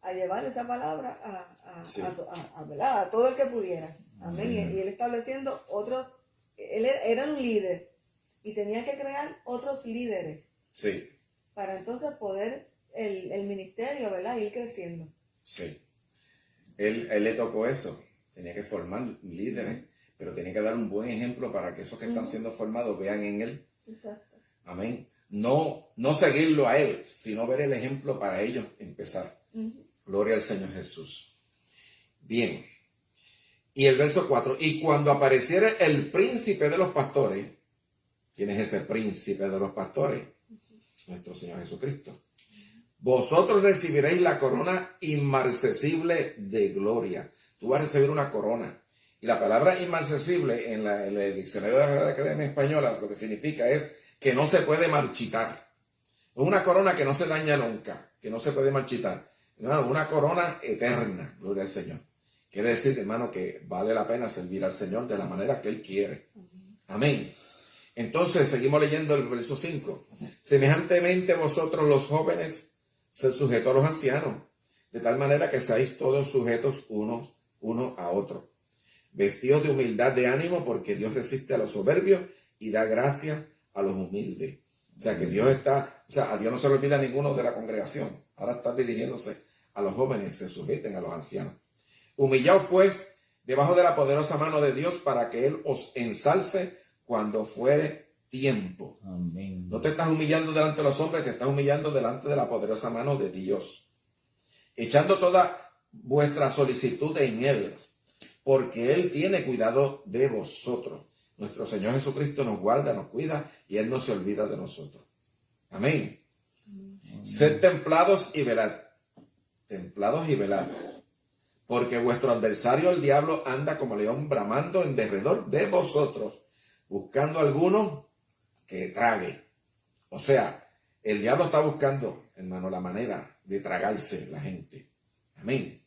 A llevar esa palabra Sí. ¿verdad? A todo el que pudiera. Amén. Sí. Y él estableciendo otros, él era un líder y tenía que crear otros líderes Sí. para entonces poder el ministerio, ¿verdad? Ir creciendo. Sí. Él le tocó eso. Tenía que formar líderes, pero tenía que dar un buen ejemplo para que esos que están siendo formados vean en él. Exacto. Amén. No seguirlo a él, sino ver el ejemplo para ellos empezar. Gloria al Señor Jesús. Bien. Y el verso 4. Y cuando apareciera el príncipe de los pastores, ¿quién es ese príncipe de los pastores? Nuestro Señor Jesucristo. Vosotros recibiréis la corona inmarcesible de gloria. Tú vas a recibir una corona. Y la palabra inmarcesible en el diccionario de la Real Academia Española lo que significa es que no se puede marchitar. Es una corona que no se daña nunca, que no se puede marchitar. No, una corona eterna, gloria al Señor. Quiere decir, hermano, que vale la pena servir al Señor de la manera que Él quiere. Amén. Entonces, seguimos leyendo el verso 5. Semejantemente vosotros los jóvenes, sed sujetos a los ancianos, de tal manera que seáis todos sujetos uno a otro. Vestidos de humildad de ánimo, porque Dios resiste a los soberbios y da gracia a los humildes. O sea, que Dios a Dios no se le olvida a ninguno de la congregación. Ahora está dirigiéndose a los jóvenes que se sujeten a los ancianos. Humillaos pues debajo de la poderosa mano de Dios para que Él os ensalce cuando fuere tiempo. Amén. No te estás humillando delante de los hombres, te estás humillando delante de la poderosa mano de Dios. Echando toda vuestra solicitud en Él, porque Él tiene cuidado de vosotros. Nuestro Señor Jesucristo nos guarda, nos cuida y Él no se olvida de nosotros. Amén. Sed templados y velad. Templados y velad. Porque vuestro adversario, el diablo, anda como león bramando en derredor de vosotros, buscando a alguno que trague. O sea, el diablo está buscando, hermano, la manera de tragarse la gente. Amén.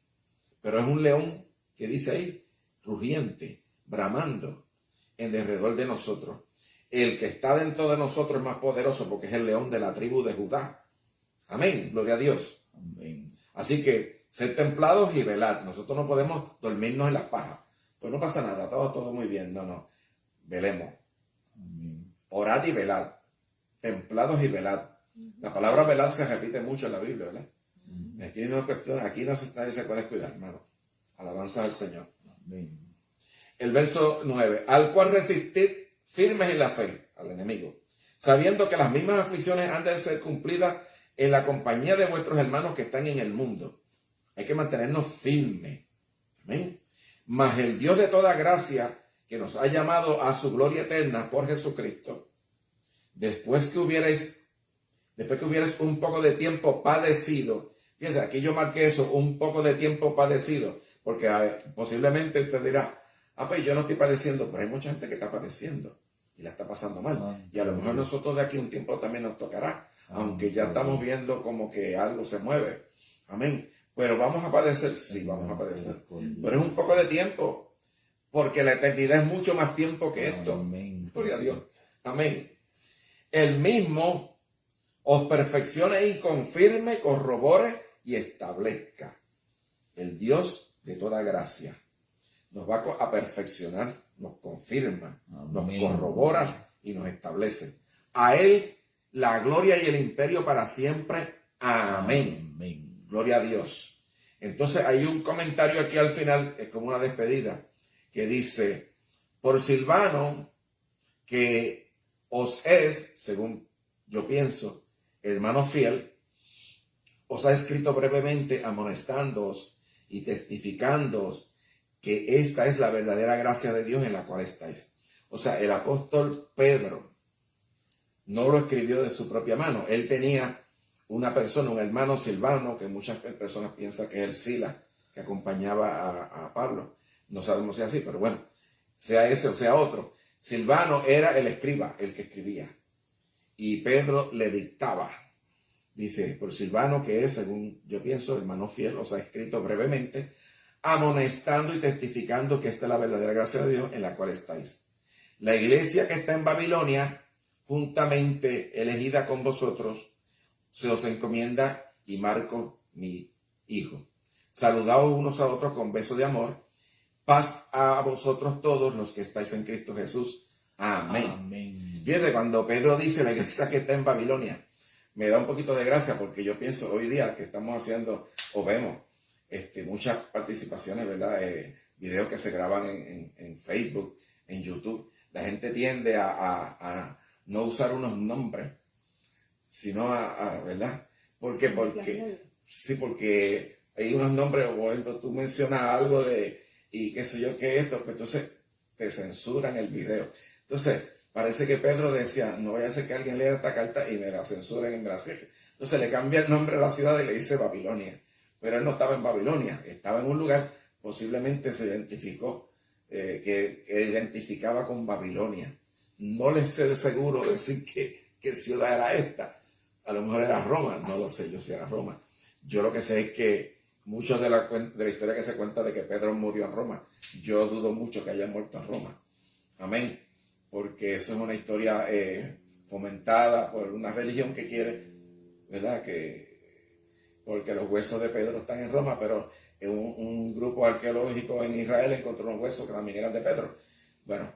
Pero es un león que dice ahí, rugiente, bramando en derredor de nosotros. El que está dentro de nosotros es más poderoso porque es el león de la tribu de Judá. Amén. Gloria a Dios. Amén. Así que sed templados y velad. Nosotros no podemos dormirnos en las pajas. Pues no pasa nada, todo muy bien. No. Velemos. Amén. Orad y velad. Templados y velad. La palabra velar se repite mucho en la Biblia, ¿verdad? Aquí no es cuestión, nadie se puede cuidar, hermano. Alabanza al Señor. Amén. El verso 9. Al cual resistid firmes en la fe, al enemigo, sabiendo que las mismas aflicciones han de ser cumplidas en la compañía de vuestros hermanos que están en el mundo. Hay que mantenernos firmes. Amén. Mas el Dios de toda gracia, que nos ha llamado a su gloria eterna por Jesucristo, después que hubierais un poco de tiempo padecido. Fíjense, aquí yo marqué eso, un poco de tiempo padecido, porque posiblemente usted dirá, pues yo no estoy padeciendo, pero hay mucha gente que está padeciendo y la está pasando mal. Y a lo mejor nosotros de aquí un tiempo también nos tocará, aunque ya estamos viendo como que algo se mueve. Amén. Pero vamos a padecer, sí, vamos a padecer. Pero es un poco de tiempo, porque la eternidad es mucho más tiempo que esto. Amén. Gloria a Dios. Amén. El mismo os perfeccione y confirme, corrobore y establezca. El Dios de toda gracia nos va a perfeccionar, nos confirma, nos corrobora y nos establece. A Él la gloria y el imperio para siempre. Amén. Amén. Gloria a Dios. Entonces hay un comentario aquí al final, es como una despedida, que dice, por Silvano, que os es, según yo pienso, hermano fiel, os ha escrito brevemente amonestándoos y testificándoos que esta es la verdadera gracia de Dios en la cual estáis. O sea, el apóstol Pedro no lo escribió de su propia mano. Él tenía una persona, un hermano Silvano, que muchas personas piensan que es el Silas, que acompañaba a Pablo. No sabemos si es así, pero bueno, sea ese o sea otro. Silvano era el escriba, el que escribía. Y Pedro le dictaba. Dice, por Silvano, que es, según yo pienso, hermano fiel, os ha escrito brevemente, amonestando y testificando que esta es la verdadera gracia de Dios en la cual estáis. La iglesia que está en Babilonia, juntamente elegida con vosotros, se os encomienda, y Marco, mi hijo. Saludaos unos a otros con beso de amor. Paz a vosotros todos los que estáis en Cristo Jesús. Amén. Amén. Fíjate, cuando Pedro dice la iglesia que está en Babilonia, me da un poquito de gracia porque yo pienso hoy día que estamos haciendo o vemos muchas participaciones, ¿verdad? Videos que se graban en Facebook, en YouTube. La gente tiende a no usar unos nombres, sino ¿verdad? Porque hay unos nombres, o tú mencionas algo y qué sé yo qué esto, pues entonces te censuran el video. Entonces, parece que Pedro decía, no vaya a ser que alguien lea esta carta y me la censuren y me la cierren. Entonces le cambia el nombre a la ciudad y le dice Babilonia. Pero él no estaba en Babilonia, estaba en un lugar, posiblemente se identificó, que identificaba con Babilonia. No les sé de seguro decir qué ciudad era esta. A lo mejor era Roma, no lo sé yo si era Roma. Yo lo que sé es que mucho de la historia que se cuenta de que Pedro murió en Roma, yo dudo mucho que haya muerto en Roma. Amén. Porque eso es una historia fomentada por una religión que quiere, ¿verdad? Porque los huesos de Pedro están en Roma, pero un grupo arqueológico en Israel encontró unos huesos que también eran de Pedro. Bueno,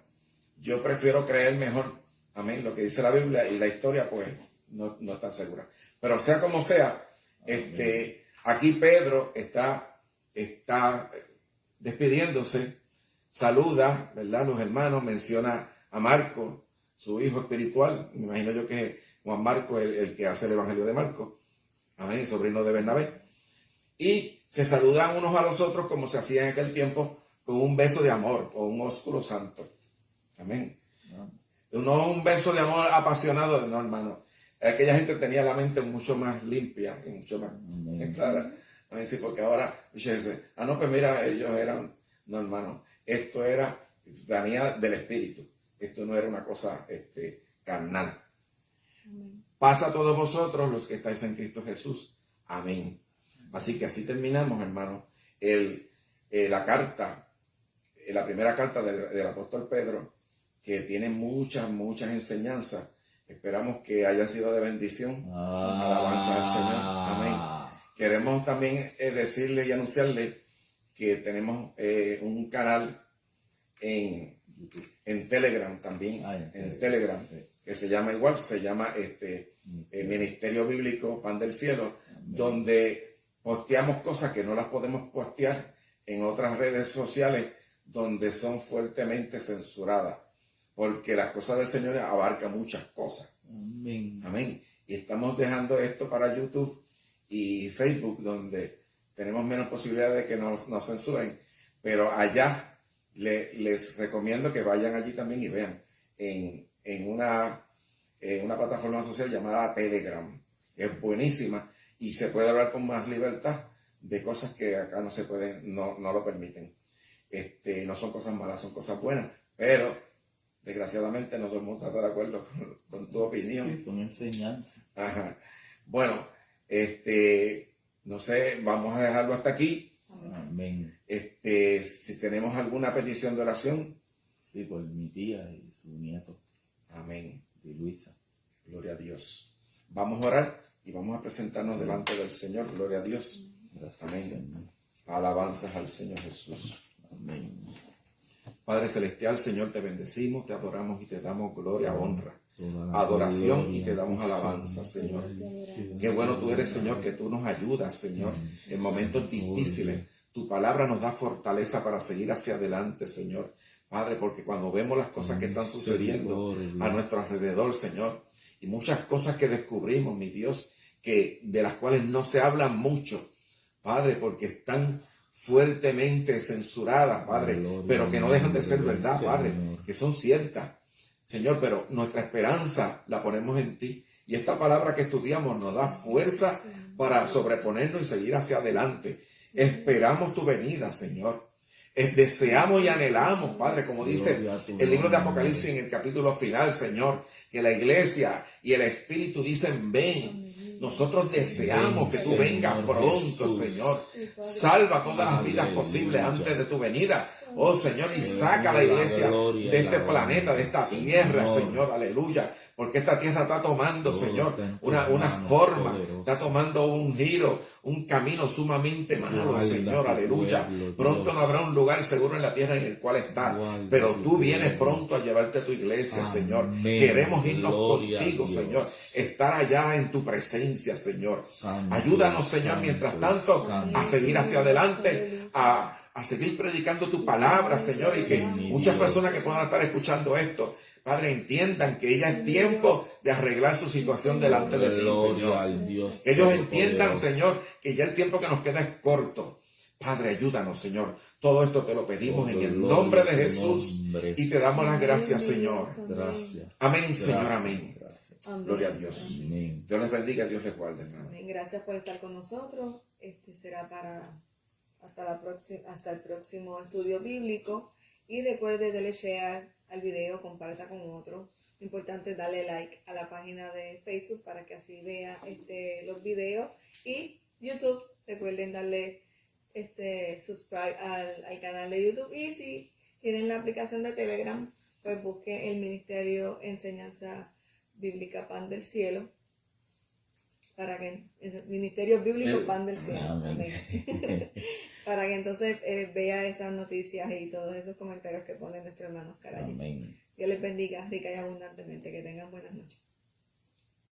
yo prefiero creer mejor, amén, lo que dice la Biblia, y la historia pues no es tan segura. Pero sea como sea, aquí Pedro está despidiéndose, saluda, ¿verdad? Los hermanos, menciona a Marco, su hijo espiritual, me imagino yo que es Juan Marco, el que hace el Evangelio de Marco, amén, sobrino de Bernabé, y se saludan unos a los otros como se hacía en aquel tiempo, con un beso de amor o un ósculo santo, amén. No un beso de amor apasionado, no, hermano. Aquella gente tenía la mente mucho más limpia y mucho más clara. Amén, sí, porque ahora, no, pues mira, ellos eran, no, hermano, esto venía del espíritu. Esto no era una cosa carnal. Amén. Paz a todos vosotros los que estáis en Cristo Jesús. Amén. Así que así terminamos, hermano, la primera carta del apóstol Pedro, que tiene muchas enseñanzas. Esperamos que haya sido de bendición. Alabanza al Señor. Amén. Queremos también decirle y anunciarle que tenemos un canal en Telegram también, en Telegram. Sí. que se llama igual, se llama Ministerio Bíblico Pan del Cielo, donde posteamos cosas que no las podemos postear en otras redes sociales donde son fuertemente censuradas, porque las cosas del Señor abarcan muchas cosas. Amén. Amén. Y estamos dejando esto para YouTube y Facebook, donde tenemos menos posibilidad de que nos censuren, pero allá les recomiendo que vayan allí también y vean en una plataforma social llamada Telegram. Es buenísima y se puede hablar con más libertad de cosas que acá no se pueden, no lo permiten. No son cosas malas, son cosas buenas, pero desgraciadamente no todo el mundo está de acuerdo con tu opinión. Sí, son enseñanzas. Ajá. Bueno, no sé, vamos a dejarlo hasta aquí. Amén. Si tenemos alguna petición de oración. Sí, por mi tía y su nieto. Amén. De Luisa. Gloria a Dios. Vamos a orar y vamos a presentarnos delante del Señor. Gloria a Dios. Gracias, Amén. Señor. Alabanzas al Señor Jesús. Amén. Padre Celestial, Señor, te bendecimos, te adoramos y te damos gloria, honra, Toda la adoración gloria y te damos a ti, alabanza, Señor. Señor. Qué bueno tú eres, Señor, que tú nos ayudas, Señor, en momentos difíciles. Tu palabra nos da fortaleza para seguir hacia adelante, Señor. Padre, porque cuando vemos las cosas que están sucediendo a nuestro alrededor, Señor, y muchas cosas que descubrimos, mi Dios, de las cuales no se habla mucho, Padre, porque están fuertemente censuradas, Padre, pero que no dejan de ser verdad, Padre, que son ciertas, Señor, pero nuestra esperanza la ponemos en ti. Y esta palabra que estudiamos nos da fuerza para sobreponernos y seguir hacia adelante. Esperamos tu venida, Señor. Deseamos y anhelamos, Padre, como dice el libro de Apocalipsis en el capítulo final, Señor, que la iglesia y el Espíritu dicen, ven. Nosotros deseamos que tú vengas pronto, Señor. Salva todas las vidas posibles antes de tu venida. Oh, Señor, y saca a la iglesia de este planeta, de esta tierra, Señor. Aleluya. Porque esta tierra está tomando, Señor, una forma, está tomando un giro, un camino sumamente malo, Señor. Aleluya. Pronto no habrá un lugar seguro en la tierra en el cual estar. Pero tú vienes pronto a llevarte a tu iglesia, Señor. Queremos irnos contigo, Señor. Estar allá en tu presencia, Señor. Ayúdanos, Señor, mientras tanto, a seguir hacia adelante, a seguir predicando tu palabra, Señor, y que muchas personas que puedan estar escuchando esto, Padre, entiendan que ya es tiempo de arreglar su situación delante de ti, Señor. Que ellos entiendan, Señor, que ya el tiempo que nos queda es corto. Padre, ayúdanos, Señor. Todo esto te lo pedimos en el nombre de Jesús y te damos las gracias, Señor. Gracias. Amén, Señor, amén. Amén. Gloria a Dios. Amén. Dios les bendiga, Dios les guarde, hermano. Amén. Gracias por estar con nosotros. Será hasta el próximo estudio bíblico. Y recuerde darle share al video, comparta con otro. Lo importante es darle like a la página de Facebook para que así vea los videos. Y YouTube, recuerden darle subscribe al canal de YouTube. Y si tienen la aplicación de Telegram, pues busquen el Ministerio Enseñanza Bíblica Pan del Cielo. Para que el Ministerio Bíblico Pan del Cielo. Amén. Para que entonces vea esas noticias y todos esos comentarios que ponen nuestros hermanos Carayos. Amén. Dios les bendiga rica y abundantemente. Que tengan buenas noches.